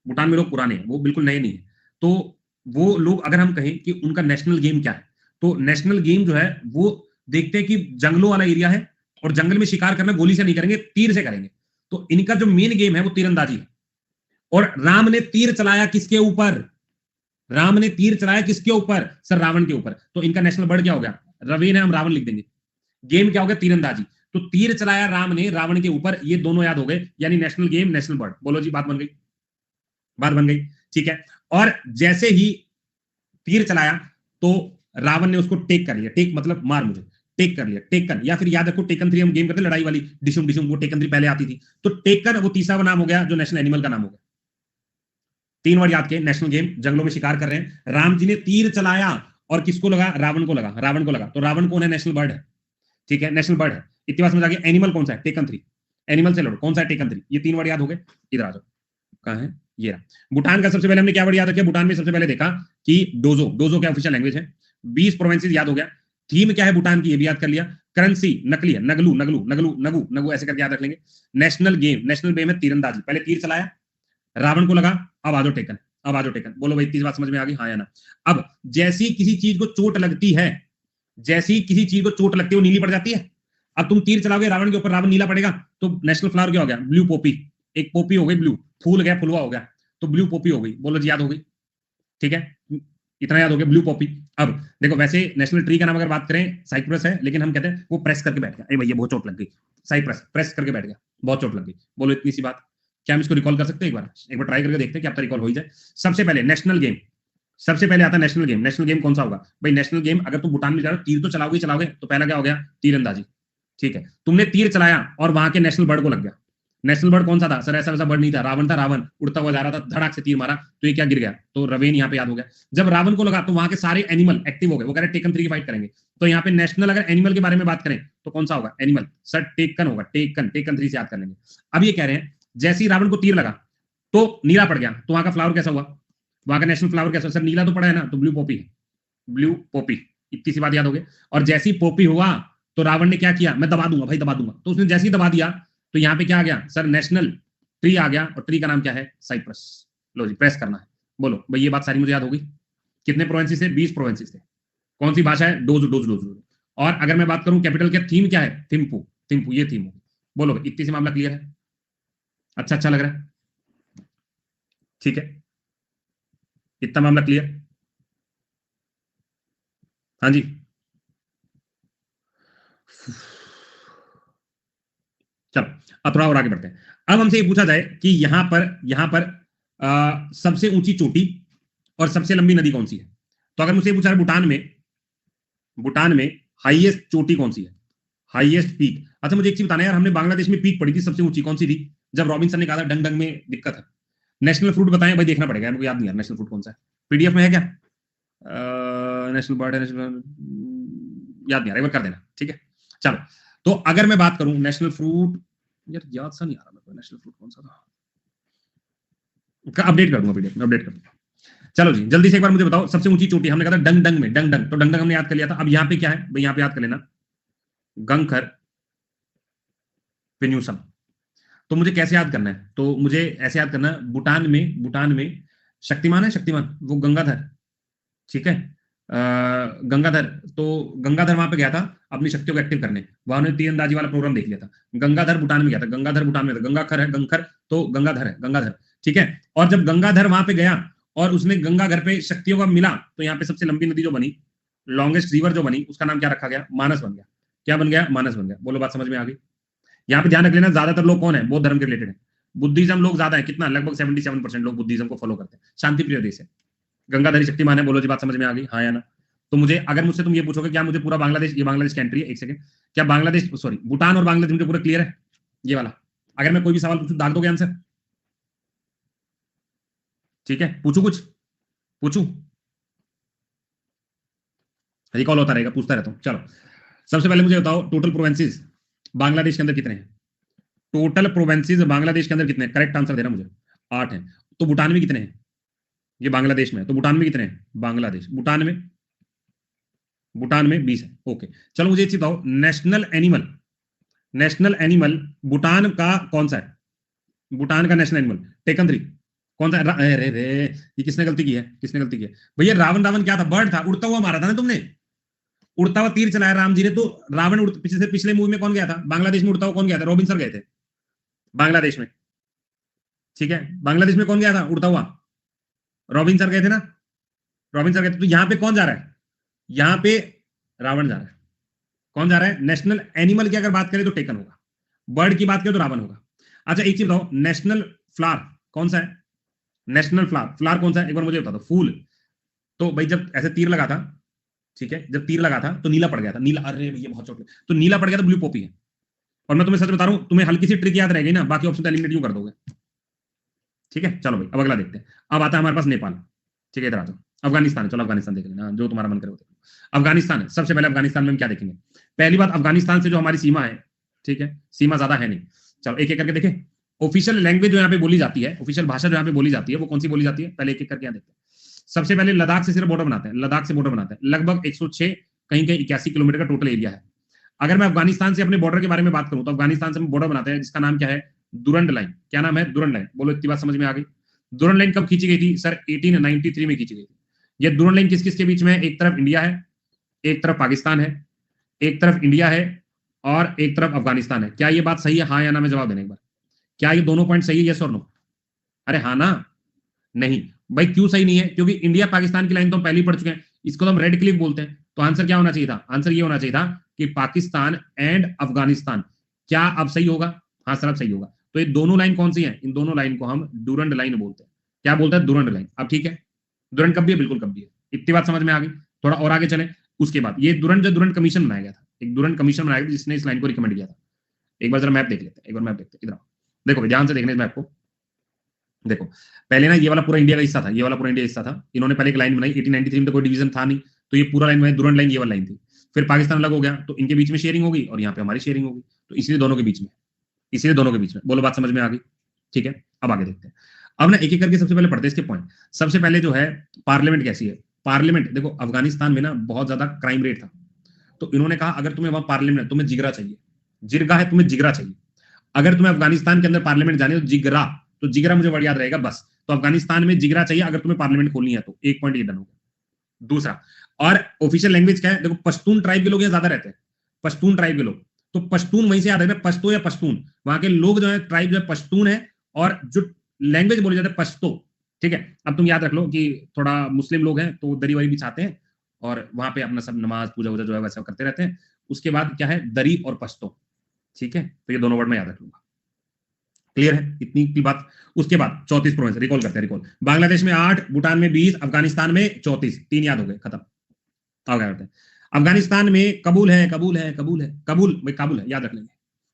भूटान में लोग पुराने हैं, वो बिल्कुल नए नहीं है। तो वो लोग, अगर हम कहें कि उनका नेशनल गेम क्या है, तो नेशनल गेम जो है वो देखते हैं कि जंगलों वाला एरिया है, और जंगल में शिकार करना गोली से नहीं करेंगे, तीर से करेंगे। तो इनका जो मेन गेम है वो तीरंदाजी है। और राम ने तीर चलाया किसके ऊपर? राम ने तीर चलाया किसके ऊपर? सर रावण के ऊपर। तो इनका नेशनल बर्ड क्या हो गया? रवीन है, हम रावण लिख देंगे। गेम क्या हो गया? तीरंदाजी। तो तीर चलाया राम ने रावण के ऊपर, ये दोनों याद हो गए, यानी नेशनल गेम नेशनल बर्ड। बोलो जी, बात बन गई? बात बन गई, ठीक है। और जैसे ही तीर चलाया तो रावण ने उसको टेक कर लिया। टेक मतलब मार, मुझे टेक कर लिया, टेकन, या फिर याद रखो टेकन 3 हम गेम करते लड़ाई वाली, डिशुम डिशुम, वो टेकन 3 पहले आती थी। तो टेकन वो तीसरा नाम हो गया जो नेशनल एनिमल का नाम हो गया। 3 वर्ड याद के, नेशनल गेम, जंगलों में शिकार कर रहे हैं, राम जी ने तीर चलाया और किसको लगा? रावण को लगा, रावण को लगा। तो रावण कौन है? नेशनल बर्ड है, ठीक है, नेशनल बर्ड है। इतनी बात समझ आ गई? एनिमल कौन सा है? टेकन 3, एनिमल से लड़ो, कौन सा है? टेकन 3। ये 3 वर्ड याद हो गए। इधर आ जाओ, कहां है ये रहा। भूटान का सबसे पहले हमने क्या वर्ड याद रखा? भूटान में सबसे पहले देखा कि डोजो, डोजो क्या ऑफिशियल लैंग्वेज है। 20 प्रोविंसेस याद हो गया। थीम क्या है भूटान की? ये भी याद कर लिया। करेंसी नकली है, नगलू नगलू नगलू नगू नगू ऐसे करके याद रख लेंगे। नेशनल गेम, नेशनल गेम है तीरंदाजी। पहले तीर चलाया, रावण को लगा, अब आ जाओ टेकन, अब आ जाओ टेकन। बोलो भाई, इतनी बात समझ में आ गई? हाँ या ना? अब जैसी किसी चीज को चोट लगती है, जैसी किसी चीज को चोट लगती है वो नीली पड़ जाती है। अब तुम तीर चलाओगे रावण के ऊपर, रावण नीला पड़ेगा, तो नेशनल फ्लावर क्या हो गया? Blue Poppy. एक पॉपी हो गई ब्लू, फूल गया, फुलवा हो गया, तो ब्लू पॉपी हो गई। बोलो जी, याद हो गई? ठीक है, इतना याद हो गया, ब्लू पॉपी। अब देखो, वैसे नेशनल ट्री का नाम अगर बात करें साइप्रस है, लेकिन हम कहते हैं वो प्रेस करके बैठ गया, अरे भैया बहुत चोट लग गई, साइप्रस प्रेस करके बैठ गया, बहुत चोट लग गई। बोलो इतनी सी बात, क्या हम इसको रिकॉल कर सकते हैं? एक बार ट्राई करके देखते हैं कि आपका रिकॉल हो जाए। सबसे पहले नेशनल गेम, सबसे पहले आता है नेशनल गेम। नेशनल गेम कौन सा होगा भाई? नेशनल गेम, अगर तुम भूटान में जा रहे हो, तीर तो चलाओगे चलाओगे, तो पहला क्या हो गया? तीरंदाजी। ठीक है, तुमने तीर चलाया और वहां के नेशनल बर्ड को लग गया। नेशनल बर्ड कौन सा था? सर ऐसा वैसा बर्ड नहीं था, रावण था, रावण उड़ता हुआ जा रहा था, धड़ाक से तीर मारा, तो ये क्या गिर गया? तो रवेन यहाँ पे याद हो गया। जब रावण को लगा तो वहां के सारे एनिमल एक्टिव हो गए, वो कह रहे टेकन 3 की फाइट करेंगे। तो यहाँ पे नेशनल अगर एनिमल के बारे में बात करें तो कौन सा होगा? एनिमल। सर टेकन होगा, टेकन, टेकन 3 से याद कर लेंगे। अब ये कह रहे हैं जैसे ही रावण को तीर लगा तो नीला पड़ गया, तो वहां का फ्लावर कैसा हुआ? वहां का नेशनल फ्लावर कैसा? सर नीला तो पड़ा है ना, तो ब्लू पॉपी है, ब्लू पॉपी। इतनी सी बात याद हो गई। और जैसे ही पॉपी हुआ तो रावण ने क्या किया? मैं दबा दूंगा भाई, दबा दूंगा। तो उसने जैसे ही दबा दिया तो यहाँ पे क्या आ गया सर? नेशनल ट्री आ गया, और ट्री का नाम क्या है? साइप्रस। लो जी, प्रेस करना है। बोलो भाई, ये बात सारी मुझे याद होगी। कितने प्रोवेंसेस थे? 20 प्रोवेंसेस थे। कौन सी भाषा है? Dose dose dose dose. और अगर मैं बात करूं कैपिटल का थीम क्या है? थिम्पू, थिम्पू, ये थीम होगी। बोलो भाई, इतनी सी मामला क्लियर है? अच्छा अच्छा लग रहा है? ठीक है, इतना मामला क्लियर? हाँ जी, चलो अब थोड़ा और आगे बढ़ते हैं। अब हमसे ये पूछा जाए कि यहां पर सबसे ऊंची चोटी और सबसे लंबी नदी कौन सी है? तो अगर मुझसे पूछा है भूटान में हाईएस्ट चोटी कौन सी है, हाईएस्ट पीक? अच्छा मुझे एक चीज बताना यार, हमने बांग्लादेश में पीक पड़ी थी सबसे ऊंची, कौन सी थी? जब रॉबिन्सन ने कहा था डंग डंग में दिक्कत है। नेशनल फ्रूट बताएं भाई, देखना पड़ेगा, मुझे याद नहीं है नेशनल फ्रूट कौन सा है। पीडीएफ में है क्या? नेशनल बर्ड है, नेशनल, याद नहीं आ रहा, एक बार कर देना, ठीक है। चलो, तो अगर मैं बात करूं नेशनल फ्रूट, यार याद सा नहीं आ रहा मेरे को नेशनल फ्रूट कौन सा था। अपडेट कर दूंगा, पीडीएफ में अपडेट कर दूंगा। चलो जी, जल्दी से एक बार मुझे बताओ, सबसे ऊंची चोटी हमने कहा था डंग डंग में, डंग डंग, तो डंग डंग हमने याद कर लिया था। अब यहाँ पे क्या है भाई? यहाँ पे याद कर लेना, गंगखर पेन्यूसम। तो मुझे कैसे याद करना है? तो मुझे ऐसे याद करना है, भूटान में शक्तिमान है, शक्तिमान वो गंगाधर, ठीक है। गंगाधर, तो गंगाधर वहां पे गया था अपनी शक्तियों को एक्टिव करने, वहां ने तीरंदाजी वाला प्रोग्राम देख लिया था। गंगाधर भूटान में गया था, गंगाधर भूटान में था, गंगाखर है, गंगखर, तो गंगाधर है, गंगाधर, ठीक है। और जब गंगाधर वहां पे गया और उसने गंगा घर पे शक्तियों का मिला, तो यहाँ पे सबसे लंबी नदी जो बनी, लॉन्गेस्ट रिवर जो बनी, उसका नाम क्या रखा गया? मानस बन गया। क्या बन गया? मानस बन गया। बोलो, बात समझ में आ गई? यहाँ पे ध्यान रख लेना, ज्यादातर लोग कौन है? बौद्ध धर्म के रिलेटेड है। बुद्धिज्म लोग ज्यादा है, कितना? लगभग 77% लोग बुद्धिज्म को फॉलो करते हैं। शांति प्रिय देश है, गंगाधरी शक्तिमान है। बोलो जी, बात समझ में आ गई, हाँ या ना? तो मुझे, अगर मुझसे तुम ये पूछोगे क्या मुझे पूरा बांग्लादेश, ये बांग्लादेश कंट्री है, एक सेकंड, क्या बांग्लादेश, सॉरी भूटान और बांग्लादेश मुझे पूरा क्लियर है ये वाला? अगर मैं कोई भी सवाल पूछूं, डाल दोगे आंसर? ठीक है, पूछू कुछ, पूछू? रिकॉल होता रहेगा, पूछता रहता हूँ। चलो, सबसे पहले मुझे बताओ, टोटल प्रोवेंसेस बांग्लादेश के अंदर कितने हैं? टोटल प्रोवेंसेस बांग्लादेश के अंदर कितने? करेक्ट आंसर देना मुझे। 8 है। तो भूटान में कितने हैं? ये बांग्लादेश में, तो भूटान में कितने हैं? बांग्लादेश, भूटान में 20 है। ओके, चलो मुझे एक चीज बताओ, नेशनल एनिमल भूटान का कौन सा है? भूटान का नेशनल एनिमल टेकन 3 कौन सा है? अरे रे, ये किसने गलती की है? किसने गलती की है भैया? रावण, रावण क्या था? बर्ड था, उड़ता हुआ मारा था ना तुमने, उड़ता हुआ तीर चलाया राम जी ने। तो रावण पिछले मूवी में कौन गया था? बांग्लादेश में उड़ता हुआ कौन गया था? रॉबिन सर गए थे बांग्लादेश में, ठीक है। बांग्लादेश में कौन गया था उड़ता हुआ? रॉबिन सर गए थे ना, रॉबिन सर गए थे। तो यहाँ पे कौन जा रहा है? यहाँ पे रावण जा रहा है। कौन जा रहा है? नेशनल एनिमल की अगर बात करें तो टेकन होगा, बर्ड की बात करें तो रावण होगा। अच्छा एक चीज बताओ, नेशनल फ्लावर कौन सा है? नेशनल फ्लावर, फ्लावर कौन सा है एक बार मुझे बता दो? फूल। तो भाई जब ऐसे तीर लगा था, ठीक है, जब तीर लगा था तो नीला पड़ गया था, नीला, अरे भैया बहुत चोट लगी, तो नीला पड़ गया तो ब्लू पॉपी है। और मैं तुम्हें सच बता रहा हूं, तुम्हें हल्की सी ट्रिक याद रहेगी ना, बाकी ऑप्शन तो एलिमिनेट यूं कर दोगे, ठीक है। चलो भाई, अब अगला देखते हैं। अब आता है हमारे पास नेपाल, ठीक है, इधर आ जाओ। अफगानिस्तान है, चलो अफगानिस्तान देख लेना, जो तुम्हारा मन करे वो देख लो। अफगानिस्तान है, सबसे पहले अफगानिस्तान में हम क्या देखेंगे? पहली बात, अफगानिस्तान से जो हमारी सीमा है, ठीक है, सीमा ज्यादा है नहीं। चलो एक एक करके देखें। ऑफिशियल लैंग्वेज जो यहाँ पे बोली जाती है, ऑफिशियल भाषा जो यहाँ पे बोली जाती है, वो कौन सी बोली जाती है? पहले एक एक करके यहाँ देखते हैं। सबसे पहले लद्दाख से सिर्फ बॉर्डर बनाते हैं, लद्दाख से बॉर्डर बनाते हैं, लगभग 106, कहीं कहीं 81 किलोमीटर का टोटल एरिया है। अगर मैं अफगानिस्तान से अपने बॉर्डर के बारे में बात करूं, तो अफगानिस्तान से हम बॉर्डर बनाते हैं जिसका नाम क्या है? दुरंड लाइन। क्या नाम है? दुरंड लाइन। बोलो, इतनी बात समझ में आ गई? दुरंड लाइन कब खींची गई थी सर? 1893 में खींची गई थी। ये दुरंड लाइन किस किस के बीच में है? एक तरफ इंडिया है, एक तरफ पाकिस्तान है, एक तरफ इंडिया है, और एक तरफ अफगानिस्तान है। क्या ये बात सही है, हाँ या ना में जवाब देना एक बार। क्या ये दोनों पॉइंट सही है, यस और नो? अरे हाँ ना? नहीं भाई, क्यों सही नहीं है? क्योंकि इंडिया पाकिस्तान की लाइन तो हम पहले ही पढ़ चुके हैं, इसको तो हम रेड क्लिफ बोलते हैं। तो आंसर क्या होना चाहिए था? आंसर ये होना चाहिए था कि पाकिस्तान एंड अफगानिस्तान। क्या अब सही होगा? हाँ सर, अब सही होगा। तो ये दोनों लाइन कौन सी है? इन दोनों लाइन को हम डूरंड लाइन बोलते हैं। क्या बोलते हैं? Durand line. अब ठीक है, डूरंड कब भी है? बिल्कुल कब भी है। इतनी बात समझ में आ गई? थोड़ा और आगे चले। उसके बाद ये डूरंड कमीशन बनाया गया था, एक डूरंड कमीशन बनाया गया जिसने इस लाइन को रिकमेंड किया था। एक बार जरा मैप देख लेते हैं, एक बार मैप देखते हैं, इधर देखो ध्यान से देखने इस मैप को। देखो, पहले ना ये वाला पूरा इंडिया का हिस्सा था, ये वाला पूरा इंडिया हिस्सा था। इन्होंने पहले एक लाइन बनाई, 1893 में तो कोई डिवीजन था नहीं, तो ये पूरा लाइन बनाई, दुरंड लाइन ये वाली लाइन थी। फिर पाकिस्तान अलग हो गया, तो इनके बीच में शेयरिंग होगी और यहाँ पे हमारी शेयरिंग होगी, तो इसलिए दोनों के बीच में, इसलिए दोनों के बीच में। बोलो, बात समझ में आ गई? ठीक है, अब आगे देखते हैं। अब ना एक एक करके सबसे पहले पढ़ते हैं इसके पॉइंट। सबसे पहले जो है पार्लियामेंट कैसी है। पार्लियामेंट देखो, अफगानिस्तान में ना बहुत ज्यादा क्राइम रेट था, तो इन्होंने कहा अगर तुम्हें वहां पार्लियामेंट, तुम्हें जिगरा चाहिए, जिरगा है, तुम्हें जिगरा चाहिए। अगर तुम्हें अफगानिस्तान के अंदर पार्लियामेंट जाने तो जिगरा, तो जिगरा मुझे वर्ड याद रहेगा बस। तो अफगानिस्तान में जिगरा चाहिए अगर तुम्हें पार्लियामेंट खोलनी है तो, एक पॉइंट ये डन हो गया। दूसरा, और ऑफिशियल लैंग्वेज क्या है, देखो पश्तून ट्राइब के लोग यहाँ ज्यादा रहते हैं, पश्तून ट्राइब के लोग, तो पश्तून वहीं से याद है, पश्तो या पश्तून, वहां के लोग जो है ट्राइब जो है पश्तून है, और जो लैंग्वेज बोली जाती है पश्तो। ठीक है, अब तुम याद रख लो कि थोड़ा मुस्लिम लोग हैं तो दरी वरी बिछाते हैं और वहां पे अपना सब नमाज पूजा वूजा जो है वैसा करते रहते हैं। उसके बाद क्या है, दरी और पश्तो। ठीक है, तो ये दोनों वर्ड में याद रख लूंगा। क्लियर है इतनी की बात। उसके बाद 34 प्रोविंस रिकॉल करते हैं, रिकॉल। बांग्लादेश में 8, भूटान में 20, अफगानिस्तान में 34, 3 याद हो गए, खत्म। आ गया होता है। अफगानिस्तान में कबूल है, कबूल है, कबूल है, कबूल भाई, काबुल है, याद रख लेंगे।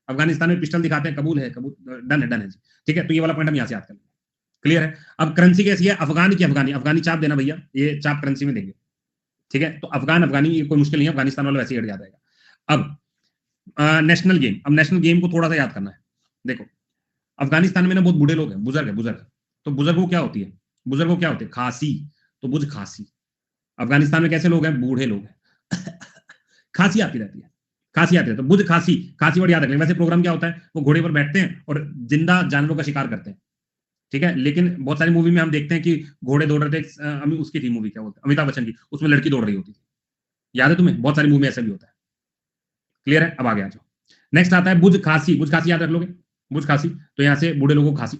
अफगानिस्तान में पिस्टल दिखाते हैं, कबूल है, कबूल, डन है, डन है जी। ठीक है, तो ये वाला पॉइंट हम यहाँ से याद कर लेंगे। क्लियर है। अब करेंसी कैसी है, अफगान की अफगानी, अफगानी चाप देना भैया, ये चाप करेंसी में देंगे। ठीक है, तो अफगान अफगानी ये कोई मुश्किल नहीं है, अफगानिस्तान वाला वैसे ही याद आएगा। अब नेशनल गेम, अब नेशनल गेम को थोड़ा सा याद करना है। देखो अफगानिस्तान में ना बहुत बूढ़े लोग हैं, बुजुर्ग है, बुजुर्ग, तो बुजुर्ग को क्या होती है, बुजुर्ग को क्या होती है, खांसी, तो बुझ खांसी। अफगानिस्तान में कैसे लोग हैं, बूढ़े लोग हैं खांसी आती रहती है, खांसी आती है, तो बुझ खांसी, खांसी वर्ड याद रखना। वैसे प्रोग्राम क्या होता है, वो घोड़े पर बैठते हैं और जिंदा जानवरों का शिकार करते हैं। ठीक है, लेकिन बहुत सारी मूवी में हम देखते हैं कि घोड़े दौड़ रहे थे, उसकी थी मूवी, क्या बोलते हैं, अमिताभ बच्चन की, उसमें लड़की दौड़ रही होती थी, याद है तुम्हें, बहुत सारी मूवी में ऐसा भी होता है। क्लियर है, अब आगे आ जाओ। नेक्स्ट आता है बुझ खांसी, बुझ खांसी याद रख लोगे, बुझ खांसी, तो यहां से बूढ़े लोगों को खांसी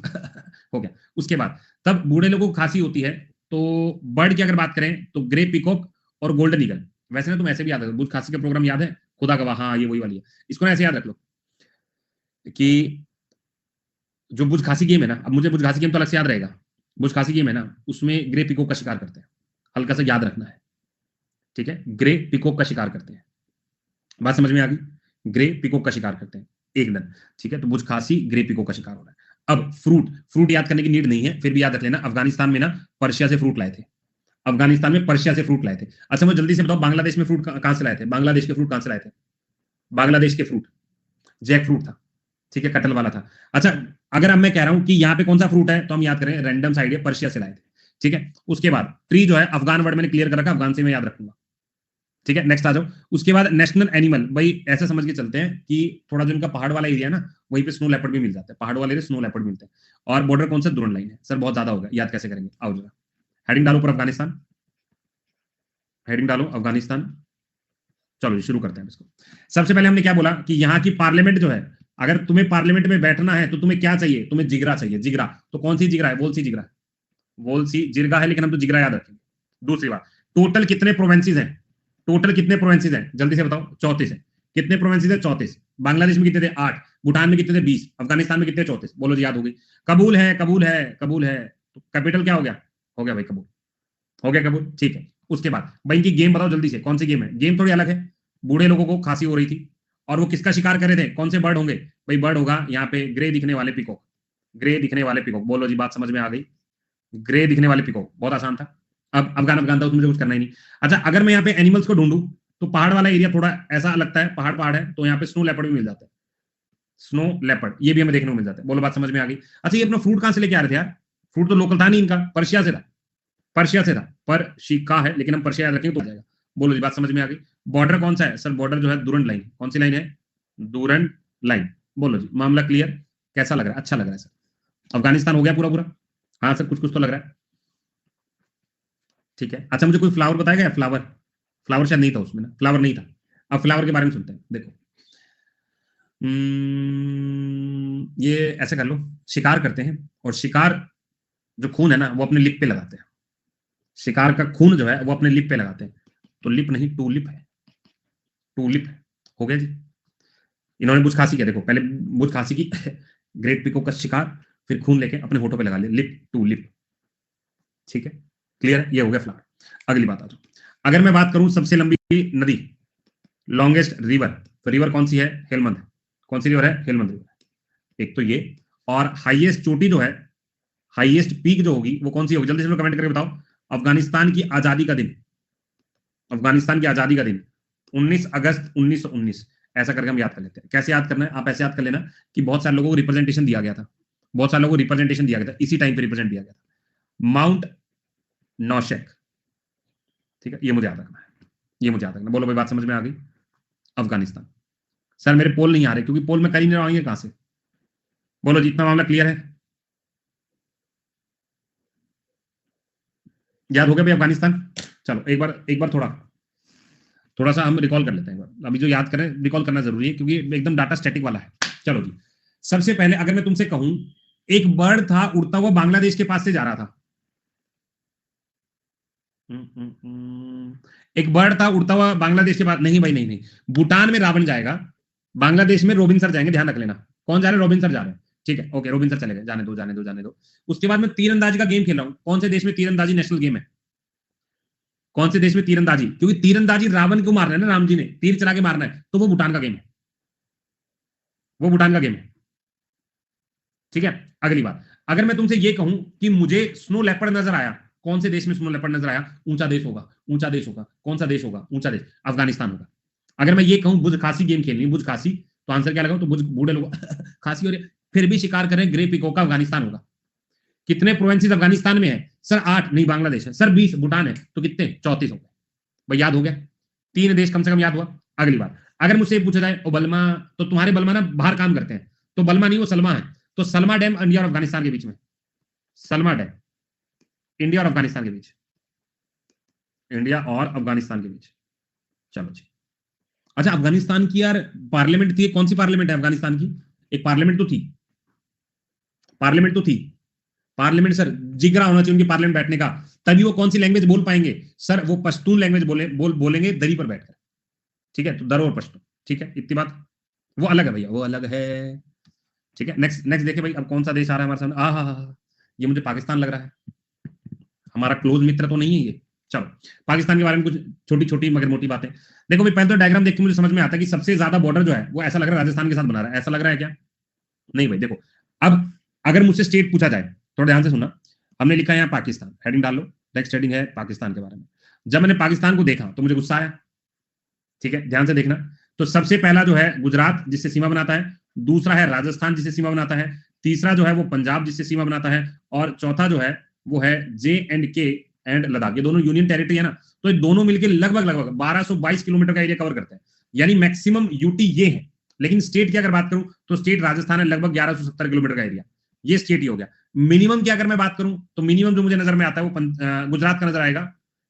हो गया। उसके बाद तब बूढ़े लोगों को खांसी होती है, तो बर्ड की अगर बात करें तो ग्रे पिकॉक और गोल्डन ईगल। वैसे ना तुम ऐसे भी याद रखो, बुझ खांसी का प्रोग्राम याद है, खुदा गवाह, हाँ ये वही वाली है। इसको ना ऐसे याद रख लो कि जो बुझ खांसी गेम है ना, अब मुझे बुझ खांसी गेम तो अलग से याद रहेगा, बुझ खांसी गेम है ना, उसमें ग्रे पिकॉक का शिकार करते हैं, हल्का सा याद रखना है। ठीक है, ग्रे पिकॉक का शिकार करते हैं, बात समझ में आ गई, ग्रे पिकॉक का शिकार करते हैं, एक दिन। ठीक है, तो बुझ खांसी ग्रे पिकॉक का शिकार हो रहा है। अब फ्रूट, फ्रूट याद करने की नीड नहीं है, फिर भी याद रख लेना, अफगानिस्तान में ना पर्शिया से फ्रूट लाए थे, अफगानिस्तान में पर्शिया से फ्रूट लाए थे। अच्छा मुझे जल्दी से बताओ, बांग्लादेश में फ्रूट कहां से लाए थे, बांग्लादेश के फ्रूट कहां से लाए थे, बांग्लादेश के फ्रूट जैक फ्रूट था। ठीक है, कटल वाला था। अच्छा, अगर अब मैं कह रहा हूं कि यहाँ पे कौन सा फ्रूट है, तो हम याद करें, रैंडम साइड है, पर्शिया से लाए थे। ठीक है, उसके बाद ट्री जो है, अफगान वर्ड मैंने क्लियर कर रखा, अफगान से मैं याद रखूंगा। ठीक है, नेक्स्ट आ जाओ। उसके बाद नेशनल एनिमल, भाई ऐसे समझ के चलते हैं कि थोड़ा जो इनका पहाड़ वाला एरिया ना, वहीं पे स्नो लेपर्ड भी मिल जाता है, पहाड़ वाले स्नो लेपर्ड मिलते हैं। और बॉर्डर कौन सा, दुरन लाइन है। सर बहुत ज्यादा होगा, याद कैसे करेंगे, आओ जरा हेडिंग डालो पर अफगानिस्तान, हेडिंग डालो अफगानिस्तान। चलो शुरू करते हैं इसको। सबसे पहले हमने क्या बोला कि यहाँ की पार्लियामेंट जो है, अगर तुम्हें पार्लियामेंट में बैठना है तो तुम्हें क्या चाहिए, तुम्हें जिगरा चाहिए, जिगरा। तो कौन सी जिगरा है, वोल सी जिगरा, वोल सी जिरगा है, लेकिन हम तो जिगरा याद रखेंगे। दूसरी बात, टोटल कितने प्रोवेंसीज हैं, टोटल कितने प्रोवेंसीज हैं, जल्दी से बताओ, 34 है। कितने प्रोवेंसीज है, 34। बांग्लादेश में कितने थे, 8। भूटान में कितने थे, 20। अफगानिस्तान में कितने, 34। बोलो जी, याद हो गई। कबूल है, कबूल है, कबूल है, तो कैपिटल क्या हो गया, हो गया भाई कबूल, हो गया कबूल। ठीक है, उसके बाद भाई इनकी गेम बताओ जल्दी से, कौन सी गेम है, गेम थोड़ी अलग है। बूढ़े लोगों को खांसी हो रही थी, और वो किसका शिकार कर रहे थे, कौन से बर्ड होंगे, भाई बर्ड होगा यहाँ पे ग्रे दिखने वाले पिकॉक, ग्रे दिखने वाले पिकॉक। बोलो जी, बात समझ में आ गई, ग्रे दिखने वाले पिकॉक, बहुत आसान था। अब अफगान अफगान था, उसमें मुझे कुछ करना ही नहीं। अच्छा, अगर मैं यहाँ पे एनिमल्स को ढूंढूं तो पहाड़ वाला एरिया थोड़ा ऐसा लगता है, पहाड़ पहाड़ है, तो यहाँ पे स्नो लेपर्ड भी मिल जाता है, स्नो लेपर्ड ये भी हमें देखने को मिल जाता है। बोलो बात समझ में आ गई। अच्छा, ये अपना फ्रूट कहां से लेके आ रहे थे यार, फ्रूट तो लोकल था नहीं इनका, पर्शिया से था, पर्शिया से था, पर शिका है, लेकिन हम पर्शिया याद रखेंगे तो हो जाएगा। बोलो जी, बात समझ में आ गई। बॉर्डर कौन सा है, सर बॉर्डर जो है दुरंड लाइन, कौन सी लाइन है, दुरंड लाइन। बोलो जी, मामला क्लियर, कैसा लग रहा है, अच्छा लग रहा है सर, अफगानिस्तान हो गया पूरा पूरा, हाँ सर कुछ कुछ तो लग रहा है। ठीक है, अच्छा मुझे कोई फ्लावर बताएगा, फ्लावर, फ्लावर शायद नहीं था उसमें ना, फ्लावर नहीं था। अब फ्लावर के बारे में सुनते हैं, देखो ये ऐसे कर लो, शिकार करते हैं, और शिकार जो खून है ना वो अपने लिप पे लगाते हैं, शिकार का खून जो है वो अपने लिप पे लगाते हैं, तो लिप नहीं टूलिप है, टूलिप है। हो गया जी, इन्होंने बुझ खांसी किया, देखो पहले बुझ खांसी की ग्रेट पिको का शिकार, फिर खून लेके अपने होठों पे लगा लिया, लिप टूलिप। ठीक है, क्लियर है, ये हो गया फ्लावर। अगली बात आ जाओ, अगर मैं बात करूं सबसे लंबी नदी, लॉन्गेस्ट रिवर, तो रिवर कौन सी है, हेलमंद। कौन सी रिवर है, हेलमंद रिवर, एक तो ये। और हाईएस्ट चोटी जो है, हाईएस्ट पीक जो होगी वो कौन सी होगी, जल्दी से कमेंट करके बताओ। अफगानिस्तान की आजादी का दिन, अफगानिस्तान की आजादी का दिन 19 अगस्त 1919, ऐसा करके हम याद कर लेते हैं। कैसे याद करना है, आप ऐसे याद कर लेना कि बहुत सारे लोगों को रिप्रेजेंटेशन दिया गया था, बहुत सारे लोगों को रिप्रेजेंटेशन दिया गया था, इसी टाइम पे रिप्रेजेंट दिया गया था। माउंट नौशेक, ठीक है, ये मुझे याद रखना है, ये मुझे याद रखना। बोलो भाई, बात समझ में आ गई? अफगानिस्तान। सर मेरे पोल नहीं आ रहे, क्योंकि पोल में कर ही नहीं रहा, कहां से? बोलो जी, इतना मामला क्लियर है? याद हो गया भाई अफगानिस्तान? चलो एक बार थोड़ा सा हम रिकॉल कर लेते हैं। अभी जो याद करें, रिकॉल करना जरूरी है, क्योंकि एकदम डाटा स्टैटिक वाला है। चलो जी, सबसे पहले अगर मैं तुमसे कहूं, एक बर्ड था उड़ता हुआ बांग्लादेश के पास से जा रहा था। एक बर्ड था उड़ता हुआ बांग्लादेश के पास, नहीं भाई, नहीं नहीं, भूटान में रावण जाएगा, बांग्लादेश में रोबिन सर जाएंगे, ध्यान रख लेना। कौन जा रहे हैं? रोबिन सर जा रहे हैं, ठीक है, ओके, रोबिन सर चले गए, जाने दो जाने दो जाने दो। उसके बाद मैं तीरंदाजी का गेम खेल रहा हूं। कौन से देश में तीरंदाजी नेशनल गेम है? कौन से देश में तीरंदाजी? क्योंकि तीरंदाजी रावण को मारना है ना, राम जी ने तीर चला के मारना है, तो वो भूटान का गेम है, वो भूटान का गेम है, ठीक है। अगली बात, अगर मैं तुमसे ये कहूं कि मुझे स्नो लेपर्ड नजर आया, कौन से देश में स्नो लेपर्ड नजर आया? ऊंचा देश होगा, ऊंचा देश होगा, कौन सा देश होगा? ऊंचा देश, अफगानिस्तान होगा। अगर मैं ये कहूं बुज खासी गेम खेलनी, बुज खासी, तो आंसर क्या लगा? तो बुज बूढ़े लोग खांसी हो रही है, फिर भी शिकार करें ग्रे पिको का, अफगानिस्तान होगा। कितने प्रोविंसेस अफगानिस्तान में है? सर 8, नहीं बांग्लादेश है। सर 20, भूटान है, तो कितने? 34 हो गए भाई, याद हो गया? 3 देश कम से कम याद हुआ। अगली बात, अगर मुझसे पूछा जाए ओ बलमा, तो तुम्हारे बलमा ना बाहर काम करते हैं, तो बलमा नहीं, वो सलमा है। तो सलमा डैम इंडिया और अफगानिस्तान के बीच में, सलमा डैम इंडिया और अफगानिस्तान के बीच, इंडिया और अफगानिस्तान के बीच। चलो जी, अच्छा, अफगानिस्तान की यार पार्लियामेंट थी, कौन सी पार्लियामेंट है अफगानिस्तान की? एक पार्लियामेंट तो थी, पार्लियामेंट तो थी, पार्लियामेंट सर, जिगरा होना चाहिए उनकी पार्लियामेंट बैठने का, तभी वो कौन सी लैंग्वेज बोल पाएंगे? सर वो पश्तून लैंग्वेज बोलेंगे दरी पर बैठकर, ठीक है, तो दरो और पश्तून, ठीक है, इतनी बात। वो अलग है भैया, वो अलग है, ठीक है। नेक्स्ट नेक्स्ट देखिए भाई, अब कौन सा देश आ रहा है हमारे सामने? ये मुझे पाकिस्तान लग रहा है, हमारा क्लोज मित्र तो नहीं है ये। चलो, पाकिस्तान के बारे में कुछ छोटी छोटी मगर मोटी बातें। देखो भाई, पहले तो डायग्राम देख के मुझे समझ में आता है कि सबसे ज्यादा बॉर्डर जो है वो ऐसा लग रहा है राजस्थान के साथ बना रहा है, ऐसा लग रहा है क्या? नहीं भाई, देखो, अब अगर मुझसे स्टेट पूछा जाए, थोड़ा ध्यान से सुनना, हमने लिखा है यहाँ पाकिस्तान, हेडिंग डाल लो, नेक्स्ट हेडिंग है पाकिस्तान के बारे में। जब मैंने पाकिस्तान को देखा तो मुझे गुस्सा आया, ठीक है, ध्यान से देखना। तो सबसे पहला जो है गुजरात, जिससे सीमा बनाता है, दूसरा है राजस्थान, जिससे सीमा बनाता है, तीसरा जो है वो पंजाब, जिससे सीमा बनाता है, और चौथा जो है वो है J&K एंड लद्दाख। ये दोनों यूनियन टेरिटरी है ना, तो ये दोनों मिलकर लगभग लगभग 1222 किलोमीटर का एरिया कवर करते हैं, यानी मैक्सिमम यूटी ये है। लेकिन स्टेट की अगर बात करूं तो स्टेट राजस्थान है, लगभग 1170 किलोमीटर का एरिया, ये स्टेट ही हो गया। मिनिमम की अगर मैं बात करूं तो मिनिमम जो मुझे नजर में आता है वो गुजरात का नजर आएगा,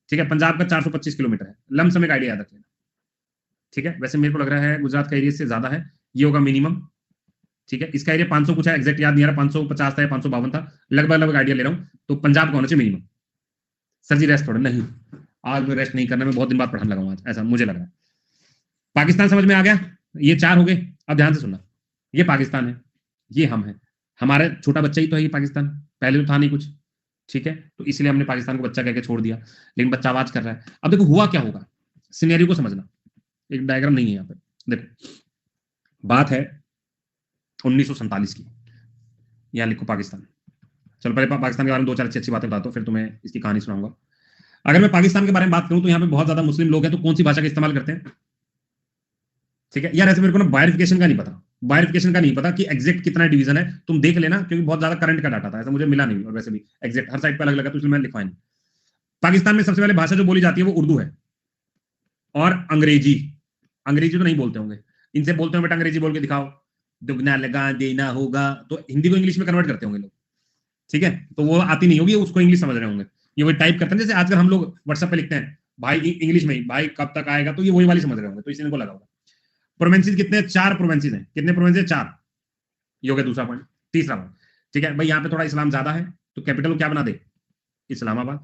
ठीक है, पंजाब का 425 किलोमीटर है, लमसम एक आइडिया याद रख लेना, ठीक है। वैसे मेरे को लग रहा है गुजरात का एरिया से ज्यादा है, ये होगा मिनिमम, ठीक है। इसका एरिया 500 कुछ है, एग्जैक्ट याद नहीं आ रहा, 550 था या 552 था, लगभग लगभग आइडिया ले रहा हूं। तो पंजाब का होना चाहिए मिनिमम। सर जी रेस्ट थोड़ा नहीं, आज मैं रेस्ट नहीं करना, मैं बहुत दिन बाद पढ़ाने लगा हूं आज, ऐसा मुझे लग रहा है। पाकिस्तान समझ में आ गया? ये 4 हो गए। अब ध्यान से सुनना, ये पाकिस्तान है, ये हम है, हमारा छोटा बच्चा ही तो है ये पाकिस्तान, पहले तो था नहीं कुछ, ठीक है, तो इसलिए हमने पाकिस्तान को बच्चा कहकर छोड़ दिया, लेकिन बच्चा आवाज कर रहा है। अब देखो हुआ क्या होगा, सिनेरियो को समझना, एक डायग्राम नहीं है यहाँ पे, देखो बात है 1947 की, यहाँ लिखो पाकिस्तान। चलो पहले पाकिस्तान के बारे में 2-4 अच्छी अच्छी बातें बताता हूँ, फिर तुम्हें इसकी कहानी सुनाऊंगा। अगर मैं पाकिस्तान के बारे में बात करूं तो यहाँ पे बहुत ज्यादा मुस्लिम लोग हैं, तो कौन सी भाषा का इस्तेमाल करते हैं? ठीक है यार, ऐसे मेरे को ना बायोरिफिकेशन का नहीं पता, बायोरिफिकेशन का नहीं पता कि एग्जैक्ट कितना डिवीजन है, तुम देख लेना, क्योंकि बहुत ज्यादा करंट का डाटा था, ऐसा मुझे मिला नहीं, और वैसे भी एग्जैक्ट हर साइड पर अलग लगा, तो इसलिए मैंने लिखवाया नहीं। पाकिस्तान में सबसे पहले भाषा जो बोली जाती है वो उर्दू है, और अंग्रेजी, अंग्रेजी तो नहीं बोलते होंगे, इनसे बोलते हो बेटा अंग्रेजी बोल के दिखाओ, दुगना लगा देना होगा, तो हिंदी को इंग्लिश में कन्वर्ट करते होंगे लोग, ठीक है, तो वो आती नहीं होगी, उसको इंग्लिश समझ रहे होंगे, ये वही टाइप करते हैं, जैसे आजकल हम लोग व्हाट्सएप पे लिखते हैं भाई इंग्लिश में ही, भाई कब तक आएगा, तो ये वही वाली समझ रहे होंगे, तो इसलिए इनको लगा होगा। प्रोवेंसेस कितने? 4 प्रोवेंसेस हैं, कितने प्रोवेंसेस? 4, ये हो गया दूसरा पॉइंट। तीसरा पॉइंट, ठीक है भाई, यहाँ पे थोड़ा इस्लाम ज्यादा है, तो कैपिटल को क्या बना दे? इस्लामाबाद।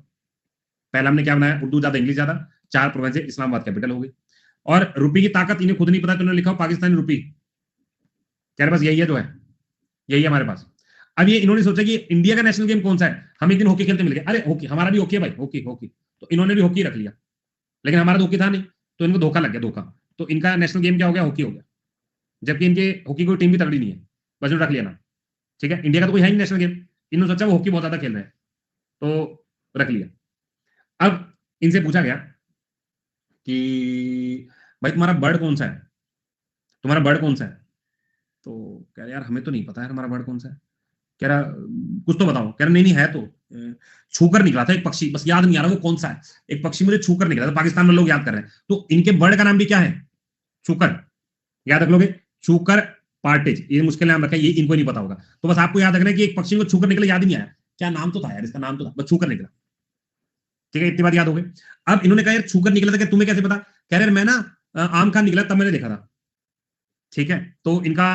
पहला हमने क्या बनाया? उर्दू ज्यादा, इंग्लिश ज्यादा, 4 प्रोवेंसेस, इस्लामाबाद कैपिटल हो गई। और रुपये की ताकत इन्हें खुद नहीं पता, तो उन्होंने लिखा पाकिस्तानी रुपी, क्या पास यही है जो है, यही है हमारे पास। अब ये इन्होंने सोचा कि इंडिया का नेशनल गेम कौन सा है, हम एक दिन हॉकी खेलते मिल गए, अरे हॉकी, हमारा भी हॉकी है भाई, हॉकी हॉकी, तो इन्होंने भी हॉकी रख लिया, लेकिन हमारा तो हॉकी था नहीं, तो इनको धोखा लग गया, धोखा, तो इनका नेशनल गेम क्या हो गया? हॉकी हो गया, जबकि इनके हॉकी कोई टीम भी तगड़ी नहीं है, बस रख लिया ना, ठीक है, इंडिया का तो कोई है नहीं नेशनल गेम, इन्होंने सोचा वो हॉकी बहुत ज्यादा खेल रहे हैं, तो रख लिया। अब इनसे पूछा गया कि भाई तुम्हारा बर्ड कौन सा है, तुम्हारा बर्ड कौन सा है, तो कह रहे यार हमें तो नहीं पता है हमारा बर्ड कौन सा है, कह रहा कुछ तो बताओ, कह रहा नहीं नहीं है तो छूकर निकला था एक पक्षी, बस याद नहीं आ रहा वो कौन सा है, एक पक्षी मुझे छूकर निकला था, पाकिस्तान में लोग याद कर रहे हैं। तो इनके बर्ड का नाम भी क्या है, छूकर, याद रख लोगे, छूकर पार्टिज, ये मुश्किल नाम रखा है, ये इनको नहीं पता होगा। तो बस आपको याद रखना है कि एक पक्षी को छूकर निकला, याद ही नहीं आया क्या नाम तो था यार, इसका नाम तो था, बस छूकर निकला, ठीक है, इतनी बात याद हो गई। अब इन्होंने कहा यार छूकर निकला था, क्या तुम्हें कैसे पता, कह रहे मैं ना आम खान निकला तब मैंने देखा था, ठीक है। तो इनका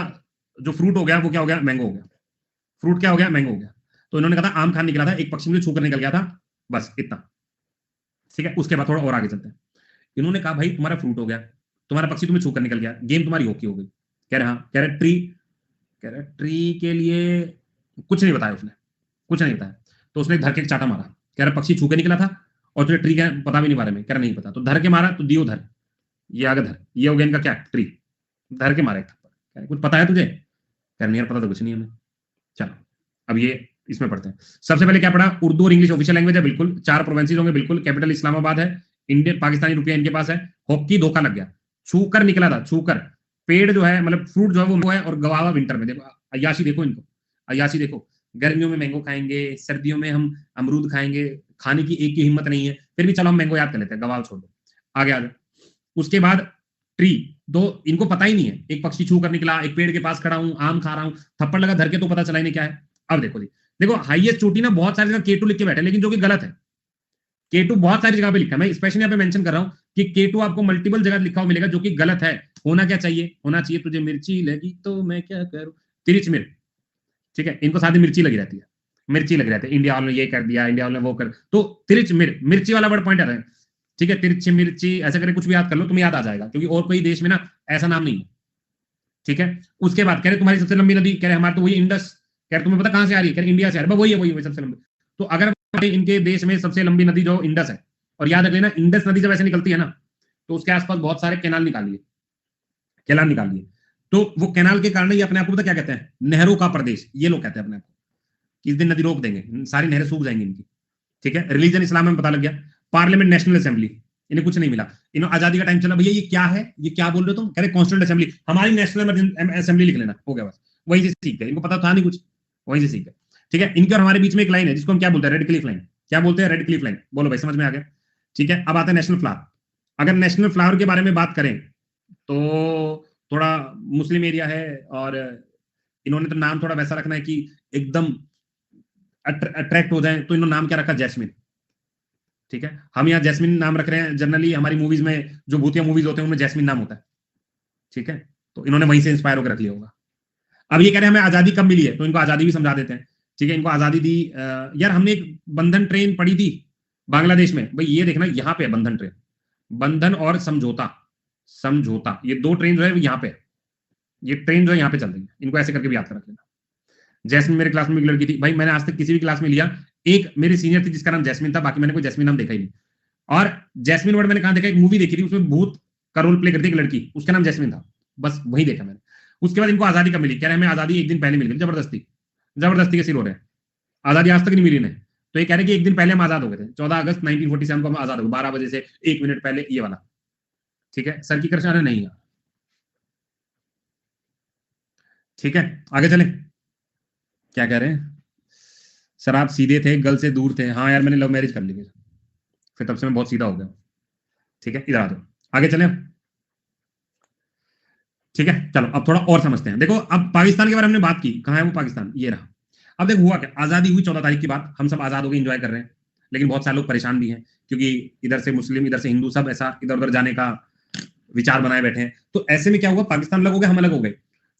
जो फ्रूट हो गया वो क्या हो गया, मैंगो हो गया, फ्रूट क्या हो गया, मैंगो हो गया। तो इन्होंने कहा था आम खान निकला था, एक पक्षी मुझे छूकर निकल गया था, बस इतना, ठीक है। उसके बाद थोड़ा और आगे चलते हैं। इन्होंने कहा भाई तुम्हारा फ्रूट हो गया, तुम्हारा पक्षी तुम्हें छूकर निकल गया, गेम तुम्हारी ओके हो गई, कह रहे हाँ, कह रहे ट्री, कह रहे ट्री के लिए कुछ नहीं बताया उसने, कुछ नहीं बताया। तो उसने धर के चाटा मारा, कह रहा पक्षी छू के निकला था और तुझे ट्री का पता भी नहीं बारे में, कह रहा नहीं पता, तो धर के मारा, तो दियो धर, ये आगे धर, ये हो गया इनका क्या, ट्री, धर के मारा एक थप्पड़, कुछ पता है तुझे, कह रहा नहीं यार पता तो कुछ नहीं हमें। चलो अब ये इसमें पढ़ते हैं। सबसे पहले क्या पढ़ा, उर्दू और इंग्लिश ऑफिशियल लैंग्वेज है, बिल्कुल 4 प्रोविंसेस होंगे, बिल्कुल, कैपिटल इस्लामाबाद है, इंडियन पाकिस्तानी रुपया इनके पास है। हॉकी धोखा लग गया, छूकर निकला था, छूकर, पेड़ जो है मतलब फ्रूट जो है वो है, और गवावा विंटर में, देखो अयाशी देखो इनको, अयाशी देखो, गर्मियों में मैंगो खाएंगे, सर्दियों में हम अमरूद खाएंगे, खाने की एक की हिम्मत नहीं है, फिर भी चलो हम मैंगो याद कर लेते हैं, गवाव छोड़ दो, आगे आ जाओ। उसके बाद ट्री, दो इनको पता ही नहीं है, एक पक्षी छू कर निकला, एक पेड़ के पास खड़ा हूं, आम खा रहा हूं, थप्पड़ लगा धर के, तो पता चला ही नहीं क्या है। अब देखो जी, देखो हाईएस्ट चोटी ना बहुत सारी जगह केटू लिख के बैठे, लेकिन जो कि गलत है, केटू बहुत सारी जगह पे लिखा है, मैं स्पेशली यहाँ पे मेंशन कर रहा हूँ कि केटू आपको मल्टीपल जगह लिखा हुआ मिलेगा, जो कि गलत है। होना क्या चाहिए, होना चाहिए तुझे मिर्ची लगी तो मैं क्या करूं, तिरिच मिर्च, ठीक है, इनको साथ मिर्ची लगी रहती है, मिर्ची लगी रहती है, इंडिया वालों ने ये कर दिया, इंडिया वालों ने वो कर, तो तिरिच मिर्ची वाला बड़ा पॉइंट आ रहा है, ठीक है, तिरछी मिर्ची ऐसे करके कुछ भी याद कर लो, तुम्हें याद आ जाएगा, क्योंकि और कोई देश में ना ऐसा नाम नहीं है, ठीक है। उसके बाद कह रहे तुम्हारी सबसे लंबी नदी, कह रहे हमारे तो वही इंडस, कह रहे तुम्हें पता कहां से आ रही है, कह रहे इंडिया से आ रही है, वही सबसे लंबी। तो अगर इनके देश में सबसे लंबी नदी जो इंडस है, और याद रख लेना इंडस नदी जब ऐसे निकलती है ना, तो उसके आसपास बहुत सारे कैनाल निकालिए, कैनाल निकालिए, तो वो कैनाल के कारण ये अपने आप को पता क्या कहते हैं, नहरों का प्रदेश, ये लोग कहते हैं अपने आप को, कि इस दिन नदी रोक देंगे, सारी नहरें सूख जाएंगी इनकी, ठीक है। रिलीजन इस्लाम में पता लग गया। पार्लियामेंट नेशनल असेंबली, इन्हें कुछ नहीं मिला, इन्हें आजादी का टाइम चला, भैया ये क्या है, ये क्या बोल रहे हो तुम, कह रहे कॉन्स्टिट्यूंट असेंबली, हमारी नेशनल असेंबली लिख लेना, हो गया बस, वहीं से सीख गए, इनको पता था नहीं कुछ, वहीं से सीख गए, ठीक है। इनके और हमारे बीच में एक लाइन है जिसको हम क्या बोलते हैं, रेड क्लिफ लाइन, क्या बोलते हैं, रेड क्लिफ लाइन, बोलो भाई समझ में आ गया, ठीक है। अब आता है नेशनल फ्लावर, अगर नेशनल फ्लावर के बारे में बात करें तो थोड़ा मुस्लिम एरिया है, और इन्होंने तो नाम थोड़ा वैसा रखना है कि एकदम अट्रैक्ट हो जाए, तो इन्होंने नाम क्या रखा, जैस्मिन, ठीक है। हम यहाँ जैस्मिन नाम रख रहे हैं, जनरली हमारी मूवीज में जो भूतिया मूवीज होते हैं उनमें जैस्मिन नाम होता है, ठीक है, तो इन्होंने वहीं से इंस्पायर होकर रख लिया होगा। अब ये कह रहे हैं हमें आजादी कब मिली है, तो इनको आजादी भी समझा देते हैं, ठीक है। इनको आजादी दी, यार हमने एक बंधन ट्रेन पढ़ी थी बांग्लादेश में, भाई ये देखना यहाँ पे है बंधन ट्रेन, बंधन और समझौता, समझौता, ये 2 ट्रेन जो है यहाँ पे, ये ट्रेन जो है यहाँ पे चल रही है, इनको ऐसे करके भी याद कर रख लेना। जैस्मिन मेरे क्लास में एक लड़की थी, भाई मैंने आज तक किसी भी क्लास में लिया, एक मेरी सीनियर थी जिसका नाम जैस्मिन था, बाकी मैंने कोई जैस्मिन नाम देखा ही नहीं। और जैस्मिन वर्ड मैंने कहा देखा, एक मूवी देखी थी, उसमें भूत का रोल प्ले करती एक लड़की, उसका नाम जैस्मिन था, बस वही देखा मैंने। उसके बाद इनको आजादी कब मिली, कह रहे हमें आजादी एक दिन पहले मिल गई, जबरदस्ती, जबरदस्ती के सिर हो रहे हैं, आजादी आज तक नहीं मिली इन्हें। तो ये कह रहे कि एक दिन पहले हम आजाद हो गए थे, 14 अगस्त 1947 को हम आजाद हो गए, 12 बजे से 1 मिनट पहले, ये वाला, ठीक है। सर की कृष्ण नहीं है, ठीक है, आगे चले, क्या कह रहे हैं, सर आप सीधे थे, गर्ल से दूर थे, हाँ यार मैंने लव मैरिज कर ली, फिर तब से मैं बहुत सीधा हो गया, ठीक है। इधर आ जाओ, आगे चले, ठीक है। चलो अब थोड़ा और समझते हैं, देखो अब पाकिस्तान के बारे में हमने बात की, कहाँ है वो पाकिस्तान, ये रहा। अब देखो हुआ क्या, आजादी हुई 14 तारीख की बात, हम सब आजाद हो गए, एंजॉय कर रहे हैं, लेकिन बहुत सारे लोग परेशान भी हैं, क्योंकि इधर से मुस्लिम इधर से हिंदू सब ऐसा इधर उधर जाने का विचार बनाए बैठे हैं। तो ऐसे में क्या हुआ, पाकिस्तान अलग हो गया, हम अलग हो गए,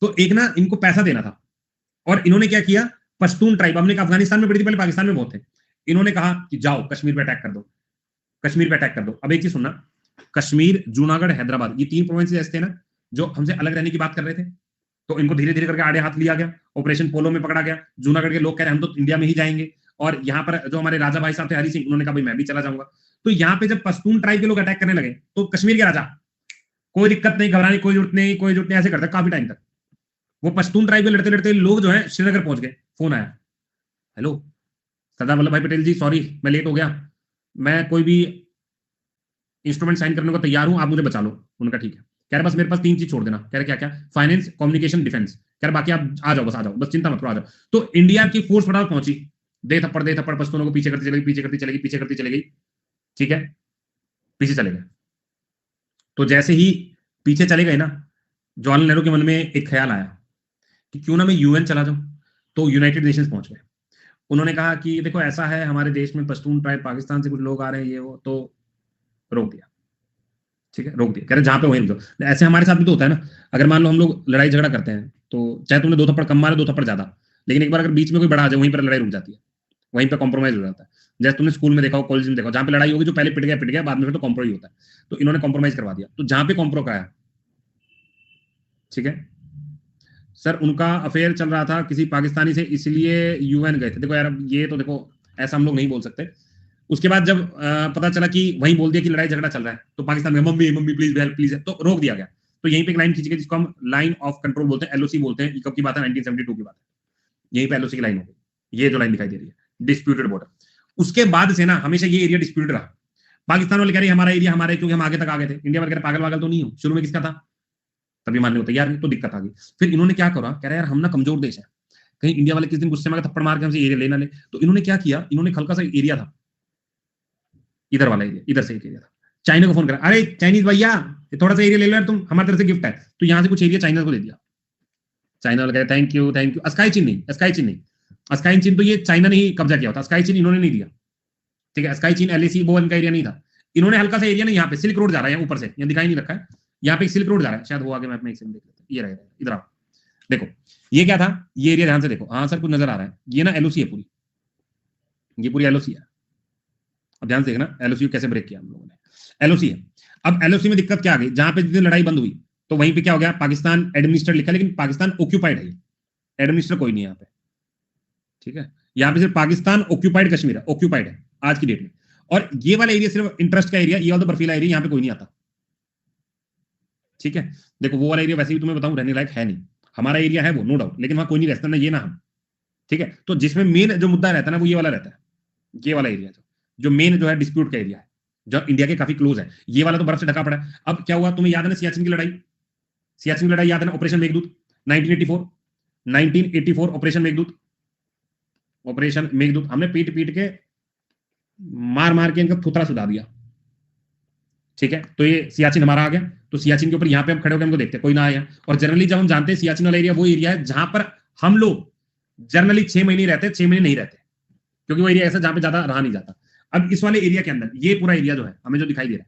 तो एक ना इनको पैसा देना था, और इन्होंने क्या किया, पश्तून ट्राइब, हमने अफगानिस्तान में पढ़ी थी पहले, पाकिस्तान में बहुत थे, इन्होंने कहा कि जाओ कश्मीर पे अटैक कर दो, कश्मीर पे अटैक कर दो। अब एक चीज सुनना, कश्मीर, जूनागढ़, हैदराबाद, ये 3 प्रोविंस ऐसे थे ना जो हमसे अलग रहने की बात कर रहे थे, तो इनको धीरे धीरे करके आड़े हाथ लिया गया, ऑपरेशन पोलो में पकड़ा गया। जूनागढ़ के लोग कह रहे हम तो इंडिया में ही जाएंगे, और यहाँ पर जो हमारे राजा भाई साहब थे हरि सिंह, उन्होंने कहा भाई मैं भी चला जाऊंगा। तो यहाँ पे जब पश्तून ट्राइब के लोग अटैक करने लगे, तो कश्मीर के राजा, कोई दिक्कत नहीं, घबराने कोई जरूरत नहीं, कोई जरूरत नहीं, ऐसे करते काफी टाइम तक। वो पश्तून ट्राइब के लड़ते लड़ते लोग जो है श्रीनगर पहुंच गए, फोन आया, हेलो सरदार वल्लभ भाई पटेल जी, सॉरी मैं लेट हो गया, मैं कोई भी इंस्ट्रूमेंट साइन करने को तैयार हूं, आप मुझे बचा लो। उनका ठीक है, कह रहे बस मेरे पास 3 चीज छोड़ देना, कह रहे क्या क्या, फाइनेंस, कम्युनिकेशन, डिफेंस, यार बाकी आप आ जाओ, बस आ जाओ, बस चिंता मत करो, आ जाओ। तो इंडिया की फोर्स फटाफट पहुंची, दे थप्पड़ पश्तूनों को पीछे करती चलेगी, पीछे करती चलेगी, पीछे करती चलेगी, ठीक है, पीछे चले गए। तो जैसे ही पीछे चले गए ना, जवाहरलाल नेहरू के मन में एक ख्याल आया कि क्यों ना मैं यूएन चला जाऊं। तो यूनाइटेड नेशंस पहुंच गए। उन्होंने कहा कि देखो ऐसा है, हमारे देश में पश्तून ट्राइब पाकिस्तान से कुछ लोग आ रहे हैं, ये वो, तो रोक दिया, ठीक है, रोक दिया, कह रहे जहां पे वहीं रुक जाओ। ऐसे हमारे साथ भी तो होता है ना, अगर मान लो हम लोग लड़ाई झगड़ा करते हैं, तो चाहे तुमने 2 थप्पड़ कम मारे, 2 थप्पड़ ज्यादा, लेकिन एक बार अगर बीच में कोई बड़ा आ जाए, वहीं पर लड़ाई रुक जाती है, वहीं पर कॉम्प्रोमाइज हो जाता है। जैसे तुमने स्कूल में देखा हो, कॉलेज में देखा हो, जहां पे लड़ाई होगी, जो पहले पिट गया, बाद में फिर तो कॉम्प्रोमाइज होता है। तो इन्होंने कॉम्प्रोमाइज करवा दिया, तो जहां पे कॉम्प्रो कराया, ठीक है, सर उनका अफेयर चल रहा था किसी पाकिस्तानी से, इसलिए यूएन गए थे। देखो यार, ये तो देखो ऐसा हम लोग नहीं बोल सकते। उसके बाद जब पता चला कि वहीं बोल दिया कि लड़ाई झगड़ा चल रहा है, तो पाकिस्तान में mummy mummy please help please, तो रोक दिया गया। तो यहीं पे एक लाइन खींची गई, जिसको हम लाइन ऑफ कंट्रोल बोलते हैं, एलओसी बोलते हैं। कब की बात है? 1972 की बात है। यहीं पे एलओसी की लाइन हो गई, ये जो लाइन दिखाई दे रही है, डिस्प्यूटेड बॉर्डर। उसके बाद से ना हमेशा ये एरिया डिस्प्यूटेड रहा। पाकिस्तान वाले कह रहे हमारा एरिया हमारा, क्योंकि हम आगे तक आ गए थे। इंडिया वाले कह रहे पागल वागल तो नहीं हो, शुरू में किसका था, तभी मानने को तैयार नहीं, तो दिक्कत आ गई। फिर इन्होंने क्या करा, कह रहे यार हम ना कमजोर देश है, कहीं इंडिया वाले किस दिन गुस्से में थप्पड़ मार के हमसे एरिया लेना ले। तो इन्होंने क्या किया, इन्होंने हल्का सा एरिया था, इधर वाला एरिया, इधर से एक एरिया था, चाइना को फोन करा, अरे चाइनीज भैया थोड़ा सा एरिया ले लो यार, तुम हमारी तरफ से गिफ्ट है। तो यहां से कुछ एरिया चाइना को दे दिया। चाइना वाले कहे thank you thank you. Sky चीन नहीं, स्काई चीन नहीं, स्काई चीन तो ये चाइना ने ही कब्जा किया होता, स्काई चीन इन्होंने नहीं दिया, ठीक है। स्काई चीन एलएसी वो इनका एरिया नहीं था। इन्होंने हल्का सा एरिया नहीं, यहाँ पे सिल्क रोड जा रहा है, ऊपर से यहाँ दिखाई नहीं रखा है, यहाँ पे एक सिल्क रोड जा रहा है, शायद वो आगे मैप में एक सेकंड देख लेते हैं, ये रहेगा, इधर आओ, देखो ये क्या था, ये एरिया ध्यान से देखो, हाँ सर कुछ नजर आ रहा है, ये ना एलओसी है पूरी, ये पूरी एलओसी है। अब ध्यान से देखना एलओसी को कैसे ब्रेक किया हम लोगों ने, एलओसी है। अब एलओसी में दिक्कत क्या आ गई, जहां पे जिस दिन लड़ाई बंद हुई, तो वहीं पे क्या हो गया, पाकिस्तान एडमिनिस्टर लिखा, लेकिन पाकिस्तान ऑक्यूपाइड है, एडमिनिस्टर कोई नहीं है यहाँ पे, ठीक है। यहाँ पे सिर्फ पाकिस्तान ऑक्यूपाइड कश्मीर है, ऑक्यूपाइड है आज की डेट में। और ये वाला एरिया सिर्फ इंटरेस्ट का एरिया, ये वाला बर्फीला एरिया, यहाँ पे कोई नहीं आता, ठीक है। देखो वो वाला एरिया वैसे भी तुम्हें बताऊं रहने लायक है नहीं, हमारा एरिया है वो नो डाउट, लेकिन वहां कोई नहीं रहता ना, ये ना हम, ठीक है। तो जिसमें मेन जो मुद्दा रहता है ना, वो ये वाला रहता है, ये वाला एरिया जो मेन जो है डिस्प्यूट का एरिया है, जो इंडिया के काफी क्लोज है। ये वाला तो बर्फ से ढका पड़ा है। अब क्या हुआ, तुम्हें याद है ना सियाचिन की लड़ाई, सियाचिन की लड़ाई याद है ना, operation Meghdoot 1984 operation Meghdoot, operation Meghdoot, हमने पीट पीट के मार मार के इनका थुतरा सुधा दिया, ठीक है। तो ये सियाचिन हमारा आ गया, तो सियाचिन के ऊपर यहाँ पे हम खड़े होकर हमको देखते हैं कोई ना आया। और जनरली जब हम जानते हैं सियाचिन वाला एरिया वो एरिया है जहां पर हम लोग जनरली 6 महीने रहते, 6 महीने नहीं रहते, क्योंकि वो एरिया ऐसा जहां पे ज्यादा रहा नहीं जाता। अब इस वाले एरिया के अंदर ये पूरा एरिया जो है हमें जो दिखाई दे रहा है,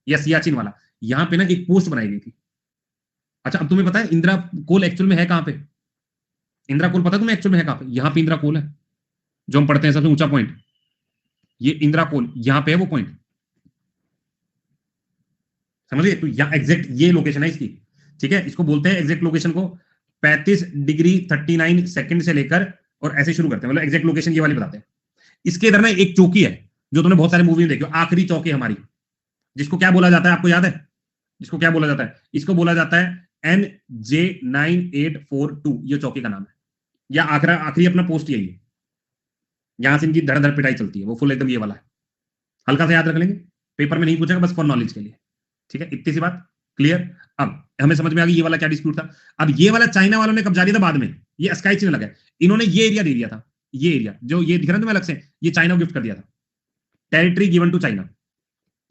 या सियाचिन वाला, यहाँ पे ना एक पोस्ट बनाई गई थी। अच्छा अब तुम्हें पता है इंदिरा कोल एक्चुअल में है कहां पे, इंदिरा कोल पता है तुम्हें एक्चुअल में है कहां पे, यहाँ पे इंदिरा कोल है, जो हम पढ़ते हैं सबसे ऊंचा पॉइंट, ये इंदिरा कोल यहाँ पे है वो पॉइंट, समझिए। तो यहाँ एग्जैक्ट ये लोकेशन है इसकी, ठीक है। इसको बोलते हैं एग्जैक्ट लोकेशन को 35 डिग्री 39 सेकंड से लेकर और ऐसे शुरू करते हैं, मतलब एग्जैक्ट लोकेशन ये वाली बताते हैं। इसके इधर ना एक चौकी है जो तुमने बहुत सारे मूवी में देखी, आखिरी चौकी हमारी, जिसको क्या बोला जाता है आपको याद है, जिसको क्या बोला जाता है, इसको बोला जाता है NJ9842, ये चौकी का नाम है, या आखिरी अपना पोस्ट यही है, यहां से इनकी धड़ धड़ पिटाई चलती है, वो फुल एकदम ये वाला है। हल्का सा याद रख लेंगे, पेपर में नहीं पूछेगा, बस फॉर नॉलेज के लिए, ठीक है। इतनी सी बात क्लियर। अब हमें समझ में आ गई ये वाला क्या डिस्प्यूट था। अब ये वाला चाइना वालों ने कब्जा लिया था बाद में, ये स्काई चीन लगा, इन्होंने ये एरिया दे दिया था, ये एरिया जो ये दिख रहा है तुम्हें अलग से, ये चाइना को गिफ्ट कर दिया था, territory given to China,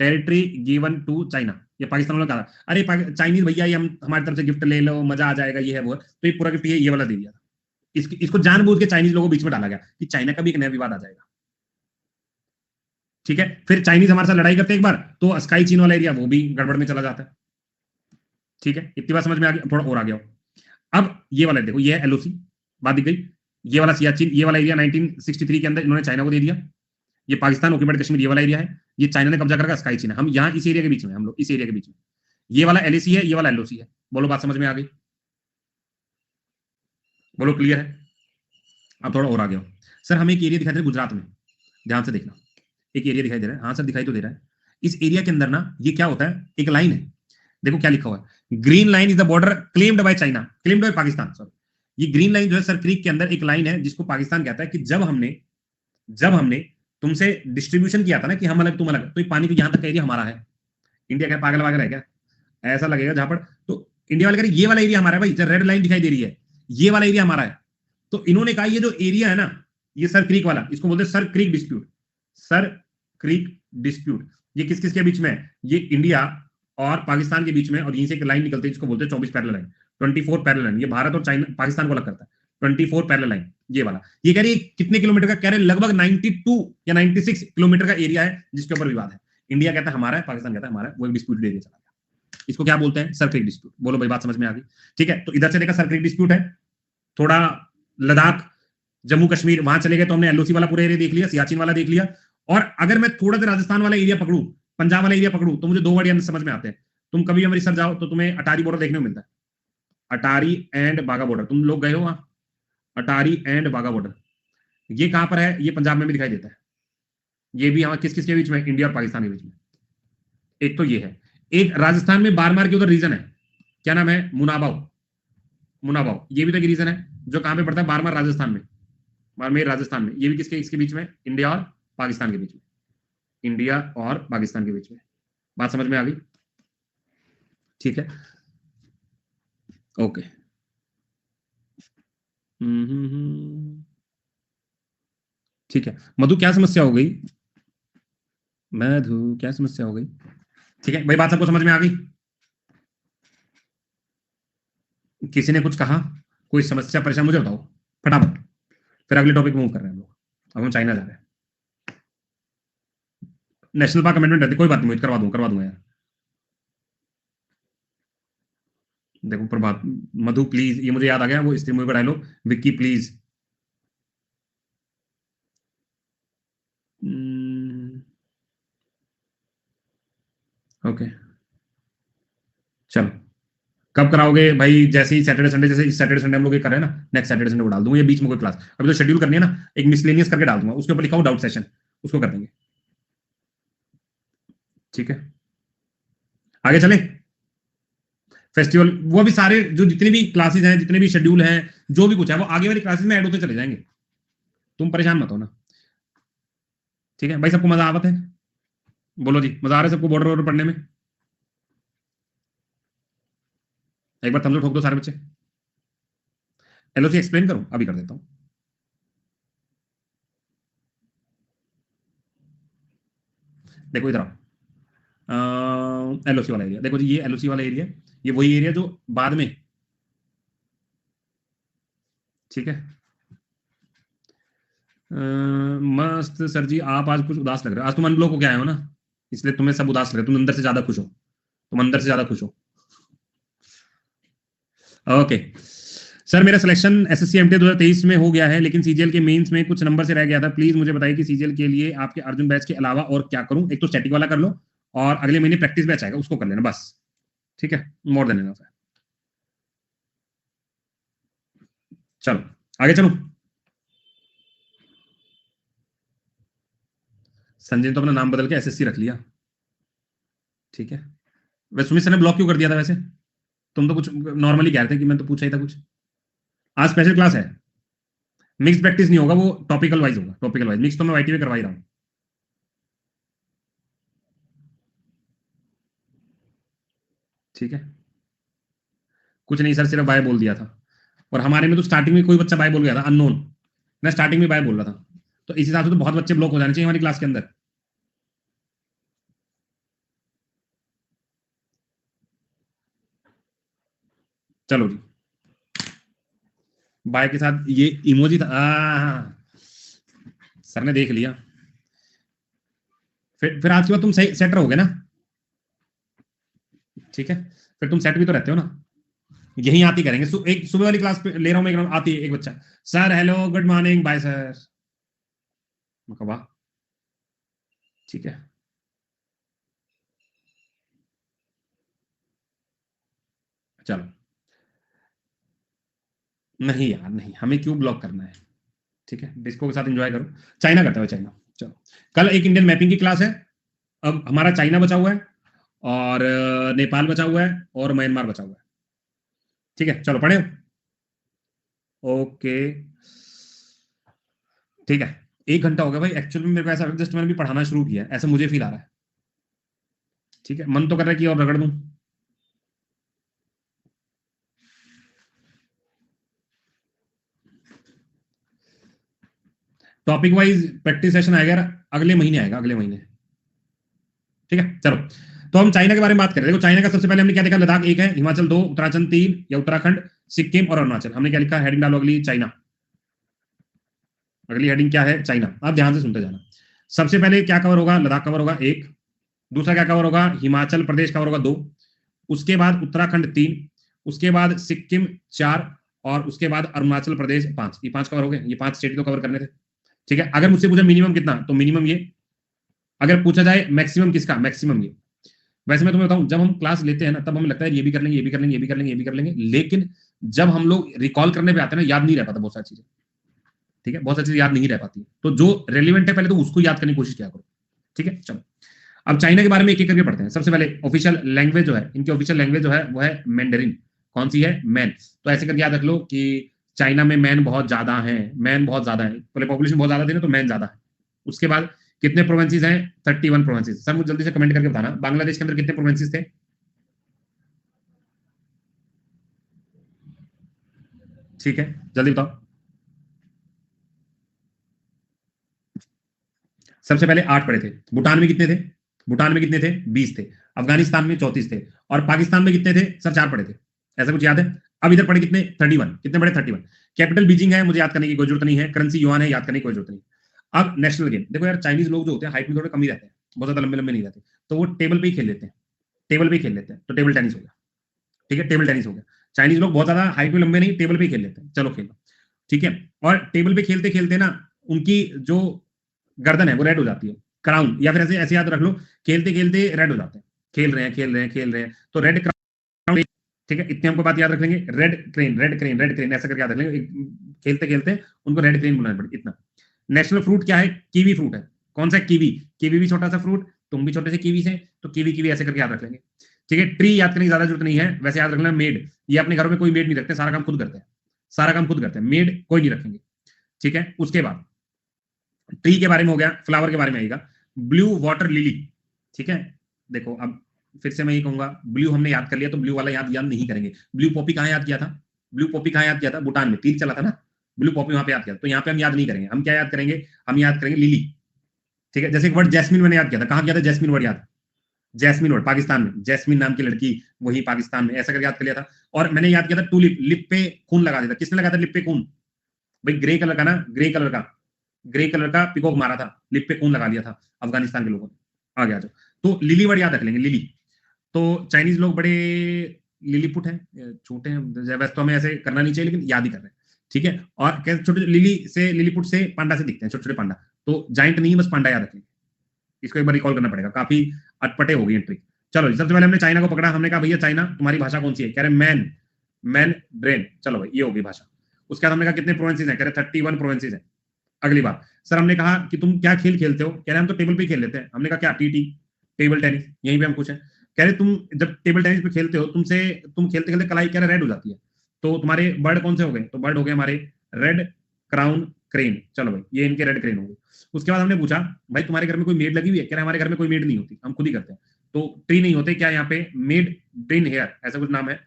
territory given to China. ये पाकिस्तान वालों ने कहा अरे चाइनीज भैया ये हम हमारी तरफ से गिफ्ट ले लो, मजा आ जाएगा, ये है वो है, तो ये पूरा गिफ्ट ये वाला दे दिया था। इसको जानबूझ के चाइनीज लोगों को बीच में डाला गया कि चाइना का भी एक नया विवाद आ जाएगा, ठीक है। फिर चाइनीज हमारे साथ लड़ाई करते एक बार, तो स्काई चीन वाला एरिया वो भी गड़बड़ में चला जाता है, ठीक है। इतनी बात समझ में आ गई, थोड़ा और आ गया। अब ये वाला देखो, ये है एलओसी, बात दिख गई। ये वाला सियाचिन, ये वाला एरिया 1963 के अंदर इन्होंने चाइना को दे दिया। ये पाकिस्तान ऑक्यूपाइड कश्मीर ये वाला एरिया है, ये चाइना ने कब्जा करके स्काई चीन है। हम यहाँ इस एरिया के बीच में, हम लोग इस एरिया के बीच में, ये वाला एलएसी है, ये वाला एलओसी है। बोलो बात समझ में आ गई, बोलो क्लियर है। अब थोड़ा और आ गया सर, हमें एक एरिया दिखाई दे रहा है गुजरात में, ध्यान से देखना, एक एरिया दिखाई दे रहा है, हाँ सर दिखाई तो दे रहा है। इस एरिया के अंदर ना ये क्या होता है, एक लाइन है, देखो क्या लिखा हुआ है, green line is the border claimed by China, claimed by Pakistan, sorry. ये ग्रीन लाइन जो है सर क्रीक के अंदर एक लाइन है जिसको पाकिस्तान कहता है कि जब हमने तुमसे डिस्ट्रीब्यूशन किया था ना कि हम अलग तुम अलग, तो ये पानी को यहां तक का एरिया हमारा है। इंडिया क्या पागल वागल है क्या, ऐसा लगेगा जहां पर, तो इंडिया वाले कह रहे ये वाला एरिया हमारा है भाई, रेड लाइन दिखाई दे रही है, ये वाला एरिया हमारा है। तो इन्होंने कहा ये जो एरिया है ना, ये सर क्रीक वाला, इसको बोलते हैं sir creek dispute. Sir creek dispute ये किस किस के बीच में है? ये इंडिया और पाकिस्तान के बीच में, और यहीं से एक लाइन निकलती है जिसको बोलते हैं 24 पैरेलल लाइन, 24 पैरेलल लाइन। ये भारत और चाइना पाकिस्तान को अलग करता है, 24 पैरेलल लाइन ये वाला। ये कह रही है कितने किलोमीटर का? कह रहे लगभग 92 या 96 किलोमीटर का एरिया है जिसके ऊपर विवाद है। इंडिया कहता है हमारा है, पाकिस्तान कहता है हमारा है, वो एक डिस्प्यूट एरिया चला गया। इसको क्या बोलते हैं? Sir creek dispute. बोलो भाई, बात समझ में आ गई? ठीक है, तो इधर से देखा सर क्रीक डिस्प्यूट है, थोड़ा लद्दाख जम्मू कश्मीर वहां चले गए तो हमने एलओसी वाला पूरा एरिया देख लिया, सियाचिन वाला देख लिया। और अगर मैं थोड़ा सा राजस्थान वाला एरिया पकड़ू, पंजाब वाला एरिया पकड़ू, तो मुझे दो वर्ड समझ में आते हैं। तुम कभी अमृतसर जाओ तो तुम्हें अटारी बॉर्डर देखने को मिलता है, अटारी एंड बाघा बॉर्डर। तुम लोग गए हो वहां? अटारी एंड बाघा बॉर्डर ये कहां पर है? ये पंजाब में भी दिखाई देता है। ये भी यहाँ किस किस के बीच में? इंडिया और पाकिस्तान के बीच में। एक तो ये है। एक राजस्थान में बारमार के उधर रीजन है, क्या नाम है? मुनाबाव। मुनाबाव ये भी तो एक रीजन है जो कहां पे पड़ता है? बारमार राजस्थान में, बारमेर राजस्थान में। ये भी किसके इसके बीच में? इंडिया और पाकिस्तान के बीच में, इंडिया और पाकिस्तान के बीच में। बात समझ में आ गई? ठीक है, ओके। ठीक है मधु, क्या समस्या हो गई? मधु क्या समस्या हो गई? ठीक है भाई, बात सबको समझ में आ गई? किसी ने कुछ कहा? कोई समस्या परेशान? मुझे बताओ फटाफट, फिर अगले टॉपिक मूव कर रहे हैं हम लोग। अब हम चाइना जा रहे हैं। नेशनल पार्क अमेंडमेंट रहती, कोई बात नहीं, करवा दूंगा यार। देखो प्रभात, मधु प्लीज, ये मुझे याद आ गया वो स्त्री मूवी का डायलॉग, विक्की प्लीज। ओके चलो, कब कराओगे भाई? जैसे ही सैटरडे संडे, जैसे इस सैटरडे संडे हम लोग ये कर रहे हैं ना, नेक्स्ट सैटरडे संडे को डाल दूंगा, या बीच में कोई क्लास। अभी तो शेड्यूल करनी है ना, एक मिसलेनियस करके डाल दूंगा, उसके ऊपर लिखा हूं डाउट सेशन, उसको कर देंगे। ठीक है, आगे चले। फेस्टिवल वो भी सारे जो जितने भी क्लासेस हैं, जितने भी शेड्यूल हैं, जो भी कुछ है, वो आगे वाली क्लासेस में ऐड होते चले जाएंगे। तुम परेशान मत हो ना। ठीक है भाई, सबको मजा आवत है? बोलो जी, मजा आ रहा है सबको बॉर्डर वॉर्डर पढ़ने में? एक बार थम्स अप ठोक दो सारे बच्चे। एलओसी एक्सप्लेन करूं? अभी कर देता हूं। देखो इधर आओ, एलओसी वाला एरिया देखो जी, ये एलओसी वाला एरिया, ये वही एरिया जो बाद में, ठीक है। मस्त सर जी, आप आज कुछ उदास लग रहे हो। आज तुम अनब्लॉक हो के आए हो ना, इसलिए तुम्हें सब उदास लग रहे हो। तुम अंदर से ज्यादा खुश हो, तुम अंदर से ज्यादा खुश हो। ओके सर, मेरा सिलेक्शन एसएससी एमटी 2023 में हो गया है, लेकिन सीजीएल के मेंस में कुछ नंबर से रह गया था। प्लीज मुझे बताइए कि सीजीएल के लिए आपके अर्जुन बैच के अलावा और क्या करूं? एक तो स्टैटिक वाला कर लो, और अगले महीने प्रैक्टिस बैच आएगा, उसको कर लेना बस। ठीक है, मोर देन इनफ है। चलो आगे चलो। संजय तो अपना नाम बदल के एसएससी रख लिया। ठीक है, वैसे सुमित सर ने ब्लॉक क्यों कर दिया था? वैसे तुम तो कुछ नॉर्मली कह रहे थे कि मैं तो पूछा ही था कुछ। आज स्पेशल क्लास है, मिक्स प्रैक्टिस नहीं होगा, वो टॉपिकल वाइज होगा। टॉपिकल वाइज मिक्स तो मैं वाईटी में करवा ही रहा हूँ। ठीक है, कुछ नहीं सर, सिर्फ बाय बोल दिया था। और हमारे में तो स्टार्टिंग में कोई बच्चा बाय बोल गया था, अननोन। मैं स्टार्टिंग में बाय बोल रहा था, तो इस हिसाब से तो बहुत बच्चे ब्लॉक हो जाने चाहिए हमारी क्लास के अंदर। चलो जी, बाय के साथ ये इमोजी था। सर ने देख लिया। फिर आज के बाद तुम सही सेट रहोगे ना? ठीक है, फिर तुम सेट भी तो रहते हो ना। यही आती करेंगे। एक सुबह वाली क्लास ले रहा हूँ मैं, आती है एक बच्चा, sir hello good morning bye sir. वाह, ठीक है। चलो, नहीं यार नहीं, हमें क्यों ब्लॉक करना है? ठीक है, डिस्को के साथ एंजॉय करो। चाइना करते हुए चाइना। चलो, कल एक इंडियन मैपिंग की क्लास है। अब हमारा चाइना बचा हुआ है, और नेपाल बचा हुआ है, और म्यांमार बचा हुआ है। ठीक है, चलो पढ़े। ओके, ठीक है। 1 घंटा हो गया भाई, एक्चुअली मेरे को ऐसा जस्ट मैंने भी पढ़ाना शुरू किया है, ऐसा मुझे फील आ रहा है। ठीक है, मन तो कर रहा है कि और रगड़ दूं। टॉपिक वाइज प्रैक्टिस सेशन आएगा अगले महीने, आएगा अगले महीने, ठीक है। चलो, तो हम चाइना के बारे में बात कर रहे हैं। देखो चाइना का सबसे पहले हमने क्या देखा, लद्दाख 1 है, हिमाचल 2, उत्तराखंड 3 या उत्तराखंड, सिक्किम और अरुणाचल। हमने क्या लिखा, हेडिंग डालो अगली, चाइना। अगली हेडिंग क्या है, चाइना। आप ध्यान से सुनते जाना। सबसे पहले क्या कवर होगा, लद्दाख कवर होगा 1, दूसरा क्या कवर होगा, हिमाचल प्रदेश कवर होगा 2, उसके बाद उत्तराखंड 3, उसके बाद सिक्किम 4 और उसके बाद अरुणाचल प्रदेश 5। ये 5 कवर हो गए, ये 5 स्टेट को कवर करने थे, ठीक है। अगर मुझसे पूछा मिनिमम कितना, तो मिनिमम ये। अगर पूछा जाए मैक्सिमम किसका, मैक्सिमम ये। वैसे मैं तुम्हें बताऊं, जब हम क्लास लेते हैं ना, तब हमें लगता है ये भी कर लेंगे, ये भी कर लेंगे, ये भी कर लेंगे, ये भी कर लेंगे, लेकिन जब हम लोग रिकॉल करने पे आते हैं ना, याद नहीं रह पाता बहुत सारी चीजें, ठीक है। बहुत सारी चीजें याद नहीं रह पाती, तो जो रेलिवेंट है पहले तो उसको याद करने की कोशिश किया करो, ठीक है। चलो, अब चाइना के बारे में एक एक करके पढ़ते हैं। सबसे पहले ऑफिशियल लैंग्वेज जो है, इनकी ऑफिशियल लैंग्वेज जो है वो है मैंडरिन। कौन सी है, मैन। तो ऐसे करके याद रख लो कि चाइना में मैन बहुत ज्यादा है, मैन बहुत ज्यादा है, पहले पॉपुलेशन बहुत ज्यादा थी ना, तो मैन ज्यादा है। उसके बाद कितने प्रोविंसेस हैं, 31 प्रोविंसेस। सर मुझे जल्दी से कमेंट करके बताना, बांग्लादेश के अंदर कितने प्रोविंसेस थे, ठीक है, जल्दी बताओ। सबसे पहले 8 पढ़े थे। भूटान में कितने थे, भूटान में कितने थे, 20 थे। अफगानिस्तान में 34 थे। और पाकिस्तान में कितने थे सर, 4 पढ़े थे। ऐसा कुछ याद है। अब इधर पढ़े कितने, 31। कितने पढ़े, 31। कैपिटल बीजिंग है, मुझे याद करने की कोई जरूरत नहीं है। करेंसी युआन है, याद करने की कोई जरूरत नहीं। अब नेशनल गेम देखो यार, चाइनीज लोग जो होते हैं हाइट में थोड़े कम ही रहते हैं, बहुत ज्यादा लंबे लंबे नहीं रहते, तो वो टेबल पे ही खेल लेते हैं, टेबल पे ही खेल लेते हैं। तो टेबल टेनिस हो गया, ठीक है, टेबल टेनिस हो गया। चाइनीज लोग बहुत ज्यादा हाइट में लंबे नहीं, टेबल पे ही खेल लेते हैं। चलो खेलो, ठीक है। और टेबल पे खेलते खेलते ना उनकी जो गर्दन है वो रेड हो जाती है, क्राउन, या फिर ऐसे ऐसे याद रख लो, खेलते खेलते रेड हो जाते हैं, खेल रहे हैं खेल रहे हैं खेल रहे हैं, तो रेड क्राउन, ठीक है। इतने हमको बात याद रख लेंगे, red crane red crane red crane, ऐसा करके याद रख लेंगे। खेलते खेलते उनको रेड क्रेन बुलाना पड़े, इतना। नेशनल फ्रूट क्या है, कीवी फ्रूट है। कौन सा, कीवी। कीवी भी छोटा सा फ्रूट, तुम भी छोटे से कीवी से, तो कीवी कीवी ऐसे करके याद रख लेंगे, ठीक है। ट्री याद करने की ज्यादा जरूरत नहीं है, वैसे याद रखना मेड। ये अपने घरों में कोई मेड नहीं रखते, सारा काम खुद करते हैं, सारा काम खुद करते हैं, मेड कोई नहीं रखेंगे, ठीक है। उसके बाद ट्री के बारे में हो गया, फ्लावर के बारे में आएगा, ब्लू वाटर लिली, ठीक है। देखो अब फिर से मैं ये कहूंगा, ब्लू हमने याद कर लिया, तो ब्लू वाला याद याद नहीं करेंगे। ब्लू पॉपी कहां याद किया था, ब्लू पॉपी कहां याद किया था, भूटान में तीर चला था ना, ब्लू पॉपी वहां पे याद किया, तो यहाँ पे हम याद नहीं करेंगे। हम क्या याद करेंगे, हम याद करेंगे लिली, ठीक है। जैसे एक वर्ड जैस्मिन मैंने याद किया था, कहां किया था जैस्मिन वर्ड याद, जैस्मिन वर्ड पाकिस्तान में, जैस्मिन नाम की लड़की, वही पाकिस्तान में, ऐसा करके याद कर लिया था। और मैंने याद किया था टूलिप, लिप पे खून लगा दिया था। किसने लगाया था लिप पे खून, भाई ग्रे कलर का ना, ग्रे कलर का, ग्रे कलर का पिकॉक मारा था, लिप पे खून लगा लिया था अफगानिस्तान के लोगों ने। आ गया तो लिली वर्ड याद रख लेंगे, लिली। तो चाइनीज लोग बड़े लिलीपुट हैं, छोटे हैं, वैसे तो हमें ऐसे करना नहीं चाहिए, लेकिन याद ही कर रहे हैं, ठीक है। और कैसे छोटे लिली से, लिलीपुट से पांडा से दिखते हैं, छोटे छोटे पांडा, तो जाइंट नहीं, बस पांडा याद रखेंगे। इसको एक बार रिकॉल करना पड़ेगा, काफी अटपटे हो गई ट्रिक। चलो सबसे पहले हमने चाइना को पकड़ा, हमने कहा भैया चाइना तुम्हारी भाषा कौन सी है, कह रहे मैन, मैन ब्रेन, चलो भाई ये होगी भाषा। उसके बाद हमने कहा कितने प्रोविंसेस हैं, कह रहे 31 प्रोविंसेस हैं। अगली बात, सर हमने कहा कि तुम क्या खेल खेलते हो, कह रहे हम तो टेबल पे खेल लेते हैं। हमने कहा क्या, टीटी, टेबल टेनिस, यहीं पे हम पूछे। कह रहे तुम जब टेबल टेनिस पे खेलते हो, तुम खेलते खेलते कलाई कह रहे रेड हो जाती है, तो तुम्हारे बर्ड कौन से हो गए, तो बर्ड हो गए हमारे रेड क्राउन क्रेन, चलो भाई ये इनके रेड क्रेन हो गए। उसके बाद हमने पूछा भाई तुम्हारे घर में कोई मेड लगी हुई है, कह रहे हमारे घर में कोई मेड नहीं होती, हम खुद ही करते हैं। तो ट्री नहीं होते क्या यहाँ पे, मेड ड्रिन हेयर ऐसा कुछ नाम है,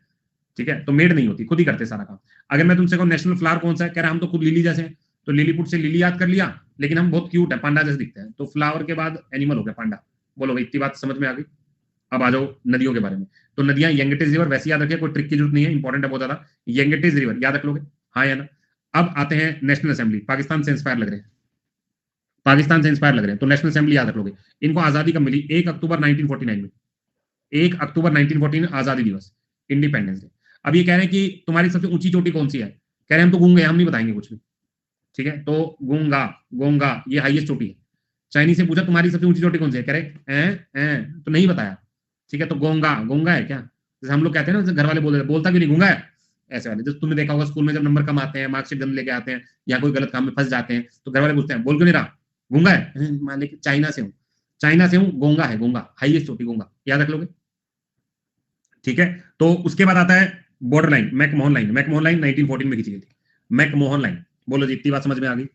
ठीक है। तो मेड नहीं होती, खुद ही करते सारा काम। अगर मैं तुमसे कहूँ नेशनल फ्लावर कौन सा है, कह रहा हम तो खुद लिली जैसे हैं, तो लिलीपुट से लिली याद कर लिया, लेकिन हम बहुत क्यूट है, पांडा जैसे दिखते हैं, तो फ्लावर के बाद एनिमल हो गया पांडा। बोलो भाई इतनी बात समझ में आ गई। अब आ जाओ नदियों के बारे में। तो नदियां यंगेटिस रिवर, वैसे याद रखिए, कोई ट्रिक की जरूरत नहीं है, इंपॉर्टेंट है बहुत ज्यादा। यंगेटिस रिवर याद रख लोगे, हाँ या ना। अब आते हैं नेशनल असेंबली, पाकिस्तान से इंस्पायर लग रहे हैं, पाकिस्तान से इंस्पायर लग रहे हैं, तो नेशनल असेंबली याद रख लोगे। इनको आजादी कब मिली, 1 अक्टूबर 1949 में, 1 अक्टूबर 1914 आजादी दिवस, इंडिपेंडेंस डे। अब ये कह रहे हैं कि तुम्हारी सबसे ऊंची चोटी कौन सी है, कह रहे हैं हम तो गूंगे, हम नहीं बताएंगे कुछ भी, ठीक है। तो गूंगा, गोंगा ये हाईएस्ट चोटी है। चाइनीज से पूछा तुम्हारी सबसे ऊंची चोटी कौन सी है, कह रहे तो नहीं बताया, ठीक है। तो गोंगा, गोंगा है क्या, जैसे हम लोग कहते हैं ना, घर वाले बोलते, बोलता क्यों नहीं गूंगा है, ऐसे वाले। जैसे तुमने देखा होगा स्कूल में जब नंबर कम आते हैं, मार्कशीट गंद लेके आते हैं, या कोई गलत काम में फंस जाते हैं, तो घर वाले पूछते हैं बोल क्यों नहीं रहा, गूंगा है, मान लेके चाइना से हूँ, चाइना से हूँ, गोंगा है, गोंगा हाईएस्ट चोटी, गोंगा याद रख लोगे, ठीक है। तो उसके बाद आता है border line, McMahon line, McMahon line 1914 में खींची गई थी, मैकमोहन लाइन। बोलो जी इतनी बात समझ में आ गई,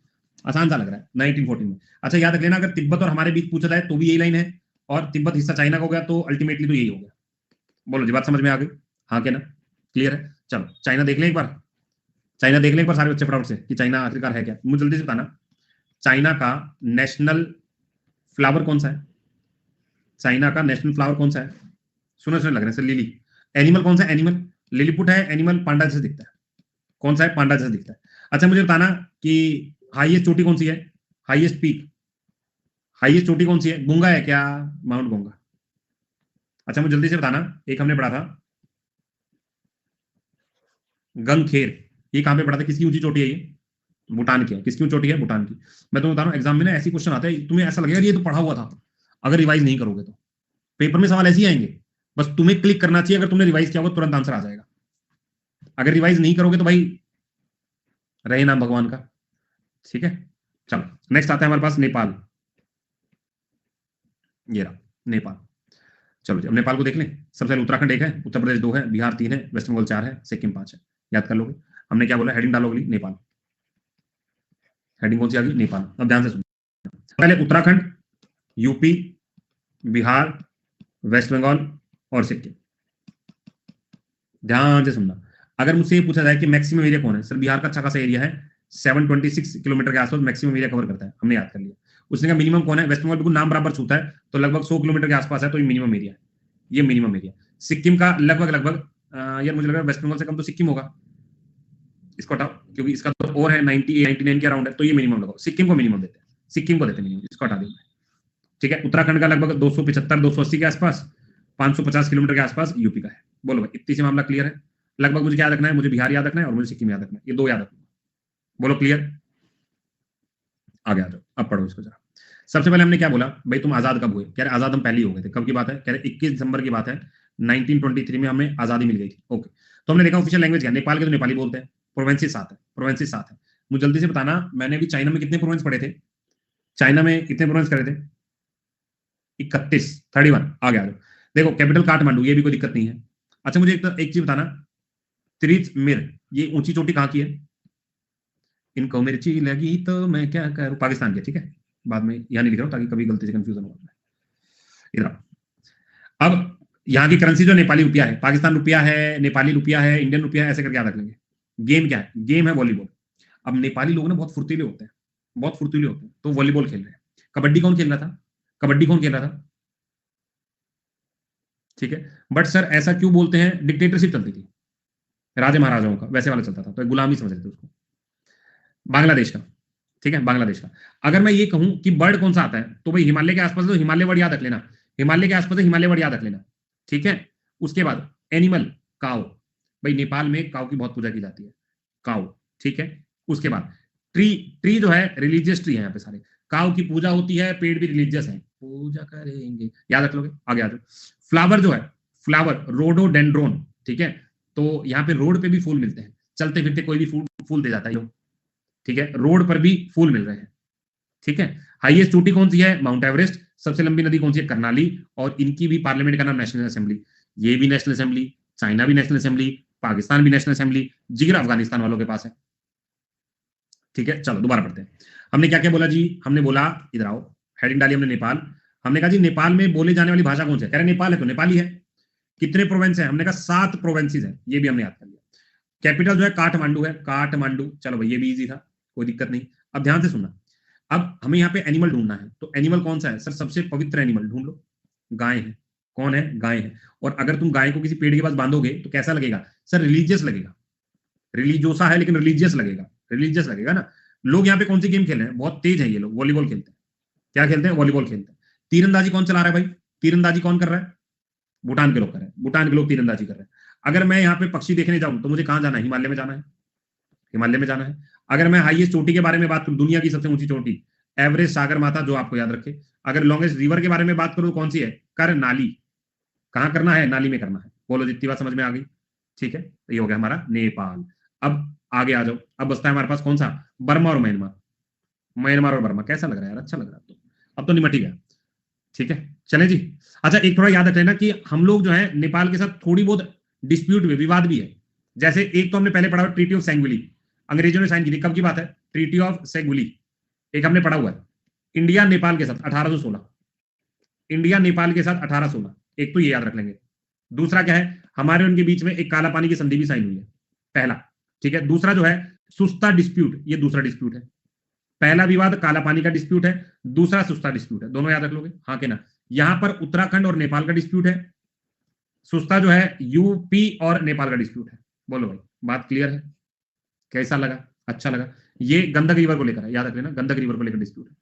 आसान सा लग रहा है, 1914 में। अच्छा याद रख लेना, अगर तिब्बत और हमारे बीच पूछा जाए तो भी यही लाइन है, और तिब्बत हिस्सा चाइना का हो गया, तो अल्टीमेटली तो यही हो गया। बोलो जी बात समझ में आ गई, हाँ के ना, क्लियर है। चलो चाइना देख लें एक बार, चाइना देख लें एक बार सारे बच्चे फटाफट से कि चाइना आखिरकार है क्या, मुझे जल्दी से बताना। चाइना का नेशनल फ्लावर कौन सा है? चाइना का नेशनल फ्लावर कौन सा है? सुनो सुनो लग रहा है सर, लिली। एनिमल कौन सा? एनिमल लिलीपुट है। एनिमल पांडा जैसे दिखता है। कौन सा है? पांडा जैसा दिखता है। अच्छा मुझे बताना कि हाईएस्ट चोटी कौन सी है? हाईएस्ट पीक, हाईएस्ट चोटी कौन सी है? गुंगा है क्या? माउंट गुंगा। अच्छा मुझे जल्दी से बताना, एक हमने पढ़ा था गंगखेर, ये कहां पे पढ़ा था? किसकी ऊंची चोटी है ये? भूटान की है। किसकी चोटी है? भूटान की। मैं तुम्हें बता रहा हूं, एग्जाम में ना ऐसी क्वेश्चन आते हैं, तुम्हें ऐसा लगेगा ये तो पढ़ा हुआ था, अगर रिवाइज नहीं करोगे तो पेपर में सवाल ऐसे ही आएंगे। बस तुम्हें क्लिक करना चाहिए, अगर तुमने रिवाइज किया होगा तुरंत आंसर आ जाएगा। अगर रिवाइज नहीं करोगे तो भाई रहे नाम भगवान का। ठीक है, चलो नेक्स्ट आता है हमारे पास नेपाल। ये रहा नेपाल। चलो जी, अब नेपाल को देख लें। सबसे पहले उत्तराखंड 1 है, उत्तर प्रदेश 2 है, बिहार 3 है, वेस्ट बंगाल 4 है, सिक्किम 5 है। याद कर लोगे। हमने क्या बोला? हेडिंग डालोगे नेपाल। हेडिंग कौन सी आ गई? नेपाल। अब ध्यान से सुनो, पहले उत्तराखंड, यूपी, बिहार, वेस्ट बंगाल और सिक्किम। ध्यान से सुनना, अगर मुझसे ये पूछा जाए कि मैक्सिमम एरिया कौन है, सर बिहार का अच्छा खासा एरिया है, 726 किलोमीटर के आसपास मैक्सिमम एरिया कवर करता है, हमने याद कर लिया। उसने कहा मिनिमम कौन है? वेस्ट बंगाल बिल्कुल नाम बराबर छूता है, तो लगभग 100 किलोमीटर के आसपास है, तो ये मिनिमम एरिया है। ये मिनिमम एरिया। सिक्किम का लगभग लगभग यार मुझे लग रहा है वेस्ट बंगाल से कम तो सिक्किम होगा, इसको हटाओ क्योंकि इसका तो और है 98 99 के अराउंड है, तो ये मिनिमम लगाओ। सिक्किम को मिनिमम देते हैं, सिक्किम को देते हैं मिनिमम, इसको हटा देंगे। ठीक है, उत्तराखंड का लगभग 275 280 के आसपास, 550 किलोमीटर के आसपास यूपी का है। बोलो भाई, इतनी से मामला क्लियर है। लगभग मुझे क्या याद रखना है? मुझे बिहार याद रखना है और मुझे सिक्किम याद रखना है, ये दो याद रखना। बोलो क्लियर। आगे आ जाओ, अब पढ़ो इसको जरा। सबसे पहले हमने क्या बोला भाई, तुम आजाद कब हुए? कह रहे आजाद हम पहले ही हो गए थे। कब की बात है? कह रहे 21 दिसंबर की बात है, 1923 में हमें आजादी मिल गई थी। ओके, तो हमने देखा ऑफिशियल लैंग्वेज क्या? नेपाल के तो नेपाली बोलते हैं, प्रोवेंसी 7 है, प्रोवेंसी 7 है। मुझे जल्दी से बताना, मैंने भी चाइना में कितने प्रोवेंस पढ़े थे? चाइना में कितने प्रोवेंस करे थे? 31, 31। आगे आ जाओ, देखो कैपिटल काठमांडू, ये भी कोई दिक्कत नहीं है। अच्छा मुझे एक चीज बताना, त्रिच मिर, ये ऊंची चोटी कहाँ की है? इनको मिर्ची लगी तो मैं क्या करूं, पाकिस्तान की। ठीक है, बाद में यहां नहीं लिख रहा हूं ताकि कभी गलती से कंफ्यूजन हो। इधर अब यहाँ की करेंसी जो नेपाली रुपया है, पाकिस्तान रुपया है, नेपाली रुपया है, इंडियन रुपया है, ऐसे करके याद रख लेंगे। गेम क्या है? गेम है वॉलीबॉल। अब नेपाली लोग ना बहुत फुर्तीले होते हैं, बहुत फुर्तीले होते हैं, तो वॉलीबॉल खेल रहे हैं। कबड्डी कौन खेल रहा था? कबड्डी कौन खेल रहा था? ठीक है, बट सर ऐसा क्यों बोलते हैं? डिक्टेटरशिप चलती थी राजे महाराजाओं का, वैसे वाला चलता था, तो गुलामी समझ रहे थे उसको। बांग्लादेश का, ठीक है, बांग्लादेश का। अगर मैं ये कहूं कि बर्ड कौन सा आता है, तो भाई हिमालय के आसपास, तो हिमालय वर्ड याद रख लेना, हिमालय के आसपास हिमालय वर्ड याद रख लेना। ठीक है, उसके बाद एनिमल काउ, भाई नेपाल में काउ की बहुत पूजा की जाती है, काउ। ठीक है, उसके बाद ट्री, ट्री जो है रिलीजियस ट्री है, यहाँ पे सारे काउ की पूजा होती है, पेड़ भी रिलीजियस है, पूजा करेंगे, याद रख लोगे। आगे आ जाओ, फ्लावर जो है, फ्लावर रोडोडेंड्रोन। ठीक है, तो यहाँ पे रोड पे भी फूल मिलते हैं, चलते फिरते कोई भी फूल दे जाता है। ठीक है, रोड पर भी फूल मिल रहे हैं। ठीक है, हाईएस्ट चोटी कौन सी है? Mount Everest. सबसे लंबी नदी कौन सी है? कर्नाली। और इनकी भी पार्लियामेंट का नाम नेशनल असेंबली। ये भी नेशनल असेंबली, चाइना भी नेशनल असेंबली, पाकिस्तान भी नेशनल असेंबली, जिगर अफगानिस्तान वालों के पास है। ठीक है, चलो दोबारा पढ़ते हैं। हमने क्या क्या बोला जी? हमने बोला, इधर आओ, हेडिंग डाली हमने नेपाल। हमने कहा जी नेपाल में बोले जाने वाली भाषा कौन सी है? कह रहे नेपाल है तो नेपाली है। कितने प्रोवेंस है? हमने कहा 7 प्रोवेंसेस है, ये भी हमने याद कर लिया। कैपिटल जो है काठमांडू है, काठमांडू। चलो भाई ये भी इजी था, कोई दिक्कत नहीं। अब ध्यान से सुनना, अब हमें यहाँ पे एनिमल ढूंढना है, तो एनिमल कौन सा है? सर सबसे पवित्र एनिमल ढूंढ लो, गाय है। कौन है? गाय है। और अगर तुम गाय को किसी पेड़ के पास बांधोगे तो कैसा लगेगा? सर रिलीजियस लगेगा, रिलीजियोसा है लेकिन रिलीजियस लगेगा, रिलीजियस लगेगा ना। लोग यहाँ पे कौन सी गेम खेल रहे हैं? बहुत तेज है ये लोग, वॉलीबॉल खेलते हैं। क्या खेलते हैं? वॉलीबॉल खेलते हैं। तीरंदाजी कौन चला रहा है भाई? तीरंदाजी कौन कर रहा है? भूटान के लोग कर रहे हैं, भूटान के लोग तीरंदाजी कर रहे हैं। अगर मैं यहाँ पे पक्षी देखने जाऊं तो मुझे कहां जाना है? हिमालय में जाना है, हिमालय में जाना है। अगर मैं हाईएस्ट चोटी के बारे में बात करूं, दुनिया की सबसे ऊंची चोटी एवरेस्ट सागर माथा, जो आपको याद रखे। अगर लॉन्गेस्ट रिवर के बारे में बात करूं तो कौन सी है? करनाली। कहां करना है? नाली में करना है। बोलो जितनी बात समझ में आ गई। ठीक है, तो ये हो गया हमारा नेपाल। अब आगे आ जाओ, अब बचता है हमारे पास कौन सा? बर्मा और म्यांमार। म्यांमार और बर्मा कैसा लग रहा है यार? अच्छा लग रहा है तो अब तो निमट ही गया। ठीक है, चले जी। अच्छा एक थोड़ा याद रख लेना कि हम लोग जो है नेपाल के साथ थोड़ी बहुत डिस्प्यूट में, विवाद भी है। जैसे एक तो हमने पहले पढ़ा ट्रीटी ऑफ सेंगविली, अंग्रेजों ने साइन की थी। कब की बात है? ट्रीटी ऑफ सेंगविली, एक हमने पढ़ा हुआ है। इंडिया नेपाल के साथ 1816, इंडिया नेपाल के साथ 1816, एक तो ये याद रख लेंगे। दूसरा क्या है? हमारे उनके बीच में एक काला पानी की संधि भी साइन हुई है, पहला। ठीक है, दूसरा जो है सुस्ता डिस्प्यूट, ये दूसरा डिस्प्यूट है। पहला विवाद काला पानी का डिस्प्यूट है, दूसरा सुस्ता डिस्प्यूट है, दोनों याद रख लोगे, हाँ के ना। यहां पर उत्तराखंड और नेपाल का डिस्प्यूट है, सुस्ता जो है यूपी और नेपाल का डिस्प्यूट है। बोलो भाई, बात क्लियर है? कैसा लगा? अच्छा लगा? ये गंडक रिवर को लेकर है, याद रख लेना, गंडक रिवर को लेकर डिस्प्यूट है।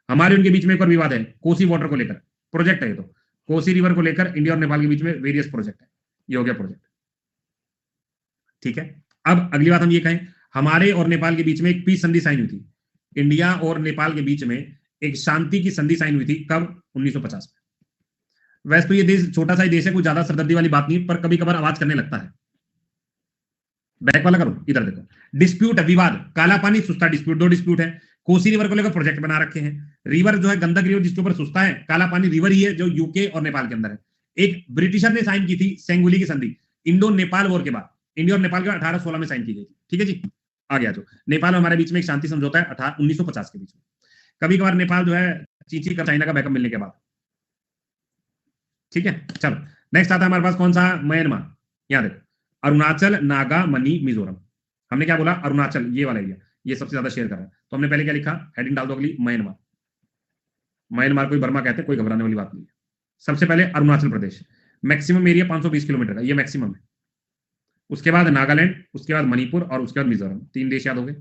हमारे उनके बीच में एक और विवाद है, कोसी वाटर को लेकर, प्रोजेक्ट है ये तो, कोसी रिवर को लेकर इंडिया और नेपाल के बीच में वेरियस प्रोजेक्ट है, ये हो गया प्रोजेक्ट। ठीक है, अब अगली बात हम ये कहें, हमारे और नेपाल के बीच में एक पीस संधि साइन हुई थी, इंडिया और नेपाल के बीच में एक शांति की संधि साइन हुई थी, कब? 1950 में। वैसे तो ये देश छोटा सा ही देश है, कोई ज्यादा सरदर्दी वाली बात नहीं, पर कभी कभार आवाज करने लगता है। बैक वाला करो, इधर देखो, डिस्प्यूट है, विवाद, काला पानी सुस्ता डिस्प्यूट, दो डिस्प्यूट है। कोसी रिवर को लेकर प्रोजेक्ट बना रखे हैं, रिवर जो है गंडक रिवर जिसके ऊपर सुस्ता है, काला पानी रिवर ही है जो यूके और नेपाल के अंदर है। एक ब्रिटिशर ने साइन की थी सेंगुली की संधि, इंडो नेपाल वॉर के बाद, इंडिया और नेपाल के 1816 में साइन की गई थी। ठीक है जी, आ गया जो नेपाल और हमारे बीच में एक शांति समझौता है 1950 के बीच में। कभी कभार नेपाल जो है चीची का चाइना का बैकअप मिलने के बाद। ठीक है, चलो नेक्स्ट आता है हमारे पास कौन सा? म्यांमार। यहाँ देखो, अरुणाचल, नागा, मणि, मिजोरम। हमने क्या बोला? अरुणाचल, ये वाला एरिया, ये सबसे ज्यादा शेयर कर रहा है, तो हमने पहले क्या लिखा? हेडिंग डाल दो अगली, म्यांमार। म्यांमार कोई बर्मा कहते हैं, कोई घबराने वाली बात नहीं है। सबसे पहले Arunachal Pradesh, maximum area 520 kilometre का, ये मैक्सिमम है। उसके बाद नागालैंड, उसके बाद मणिपुर और उसके बाद मिजोरम, 3 देश याद हो गए,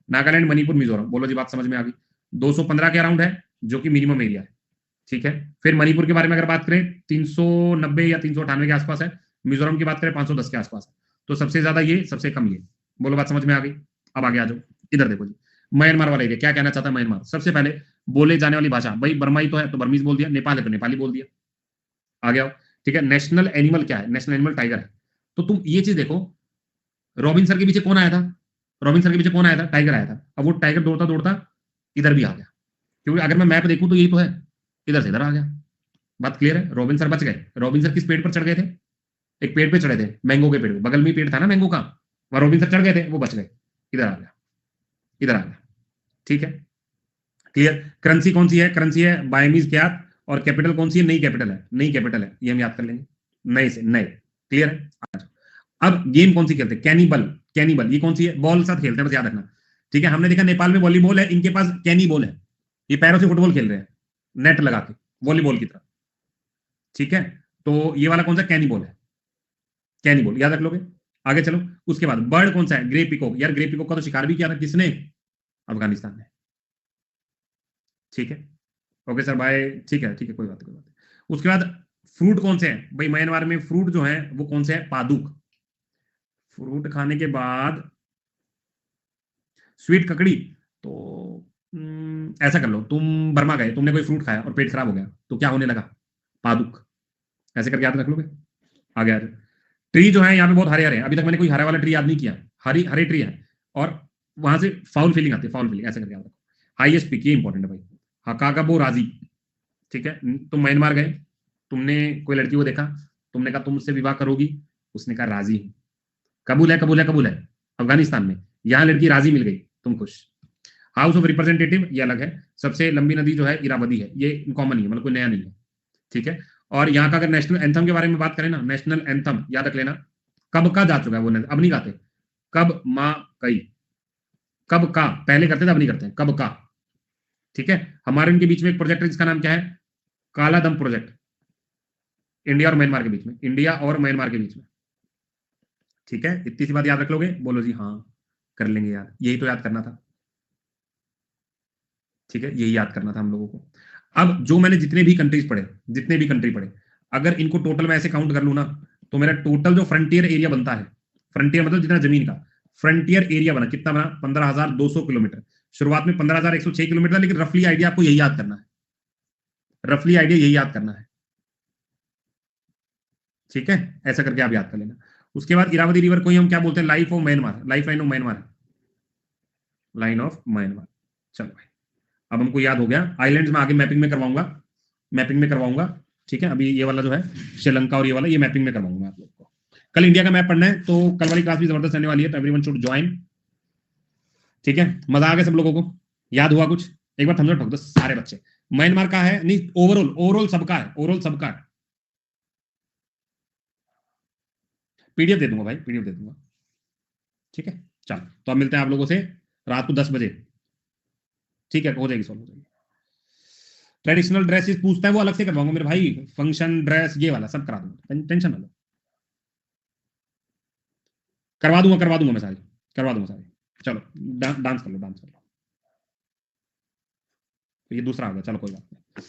नागालैंड, मणिपुर, मिजोरम। बोलो जी, बात समझ में आ गई? 215 के अराउंड है, जो कि मिनिमम एरिया है। ठीक है, फिर मणिपुर के बारे में अगर बात करें 390 या 398 के आसपास है, मिजोरम की बात करें 510 के आसपास है। तो सबसे ज्यादा ये, सबसे कम ये। बोलो, बात समझ में आ गई? अब आगे आ जाओ, इधर देखो जी, म्यांमार वाला एरिया क्या कहना चाहता है म्यांमार? सबसे पहले बोले जाने वाली भाषा, भाई बर्माई तो है तो बर्मीज बोल दिया, नेपाल है तो नेपाली बोल दिया, आ गया। ठीक है, नेशनल एनिमल क्या है? नेशनल एनिमल टाइगर है। तो तुम ये चीज देखो, रॉबिन सर के पीछे कौन आया था? रॉबिन सर के पीछे कौन आया था? टाइगर आया था। अब वो टाइगर दौड़ता दौड़ता इधर भी आ गया, क्योंकि अगर मैं मैप देखूं तो यही तो है, इधर से इधर आ गया। बात क्लियर है? रॉबिन सर बच गए। रॉबिन सर किस पेड़ पर चढ़ गए थे? एक पेड़ पे चढ़े थे, मैंगो के पेड़ पे, बगल में ही पेड़ था ना मैंगो का, वहां रॉबिन सर चढ़ गए थे, वो बच गए, इधर आ गया, इधर आ गया। ठीक है, क्लियर? करेंसी कौन सी है? करेंसी है बायमीज क्यात, और कैपिटल कौन सी है? नई कैपिटल है, नई कैपिटल है, ये हम याद कर लेंगे, नए से नए। क्लियर है? अब गेम कौन सी खेलते हैं? कैनिबल। कैनिबल ये कौन सी है? बॉल साथ खेलते हैं, बस याद रखना। ठीक है, हमने देखा नेपाल में वॉलीबॉल है, इनके पास कैनी बॉल है, ये पैरों से फुटबॉल खेल रहे हैं, नेट लगा के, वॉलीबॉल की तरह। ठीक है, तो ये वाला कौन सा? कैनी बॉल है, कैनी बॉल याद रख लोगे। आगे चलो, उसके बाद बर्ड कौन सा है? Grey peacock. यार ग्रे पिकॉक का तो शिकार भी किया था किसने? अफगानिस्तान ने। ठीक है, ओके सर बाय। ठीक है ठीक है, कोई बात नहीं, कोई बात नहीं। उसके बाद फ्रूट कौन से हैं भाई म्यांमार में? फ्रूट जो है वो कौन से है? पादुक। फ्रूट खाने के बाद स्वीट ककड़ी, तो ऐसा कर लो, तुम बर्मा गए, तुमने कोई फ्रूट खाया और पेट खराब हो गया, तो क्या होने लगा? पादुक। ऐसे करके याद रख लोगे, आ गया। ट्री जो है यहाँ पे बहुत हरे हरे हैं, अभी तक मैंने कोई हरा वाला ट्री याद नहीं किया, हरी हरे ट्री है, और वहां से फाउल फीलिंग आती है, फाउल फीलिंग, ऐसे करके याद रखो। हाईएस्ट पिक, ये इंपॉर्टेंट है भाई, हकाकाबो राजी। ठीक है, तुम म्यांमार गए, तुमने कोई लड़की को देखा, तुमने कहा तुमसे विवाह करोगी, उसने कहा राजी हूं, कबूल है, कबूल है, कबूल है। अफगानिस्तान में यहाँ लड़की राजी मिल गई, तुम खुश। हाउस ऑफ रिप्रेजेंटेटिव ये अलग है, सबसे लंबी नदी जो है इरावदी है, ये कॉमन ही है, मतलब कोई नया नहीं है। ठीक है, और यहाँ का अगर नेशनल एंथम के बारे में बात करें ना, नेशनल एंथम याद रख लेना, कब का जा चुका है वो, अब नहीं गाते, कब मा कई, कब का पहले करते थे, अब नहीं करते, कब का। ठीक है, हमारे उनके बीच में एक प्रोजेक्ट है जिसका नाम क्या है? काला दम प्रोजेक्ट, इंडिया और म्यांमार के बीच में, इंडिया और म्यांमार के बीच में। ठीक है, इतनी सी बात याद रख लोगे? बोलो जी हाँ, कर लेंगे याद, यही तो याद करना था। ठीक है, यही याद करना था हम लोगों को। अब जो मैंने जितने भी कंट्रीज पढ़े, जितने भी कंट्री पढ़े, अगर इनको टोटल में ऐसे काउंट कर लू ना, तो मेरा टोटल जो फ्रंटियर एरिया बनता है, फ्रंटियर मतलब जितना जमीन का फ्रंटियर एरिया बना, कितना बना? 15,200 किलोमीटर। शुरुआत में 15,106 किलोमीटर, लेकिन रफली आइडिया आपको यही याद करना है, रफली आइडिया यही याद करना है। ठीक है, ऐसा करके आप याद कर लेना। उसके बाद इरावदी रिवर को ही हम क्या बोलते हैं? Life of Myanmar, life line of Myanmar, line of Myanmar. चलो भाई, अब हमको याद हो गया। आइलैंड्स में आगे मैपिंग में करवाऊंगा, मैपिंग में करवाऊंगा। ठीक है, अभी ये वाला जो है श्रीलंका और ये वाला, ये मैपिंग में करवाऊंगा आप लोग को। कल इंडिया का मैप पढ़ना है, तो कल वाली क्लास भी जबरदस्त रहने वाली है, तो एवरीवन शुड ज्वाइन। ठीक है, मजा आ गया सब लोगों को? याद हुआ कुछ? एक बार थम्स अप ठोक दो सारे बच्चे। म्यांमार का है नहीं, ओवरऑल, ओवरऑल सबका है, ओवरऑल सबका है। पीडीएफ दे दूंगा भाई, पीडीएफ दे दूंगा। ठीक है, चलो तो अब मिलते हैं आप लोगों से रात को 10 बजे। ठीक है, हो जाएगी सॉल्व, हो जाएगी। ट्रेडिशनल ड्रेसेस पूछता है वो अलग से करवाऊंगा मेरे भाई, फंक्शन ड्रेस ये वाला सब करा दूंगा, टेंशन ना लो, करवा दूंगा मैं सारी, करवा दूंगा सारी। चलो डांस कर लो, डांस कर लो। ये दूसरा आ गया, चलो कोई बात नहीं।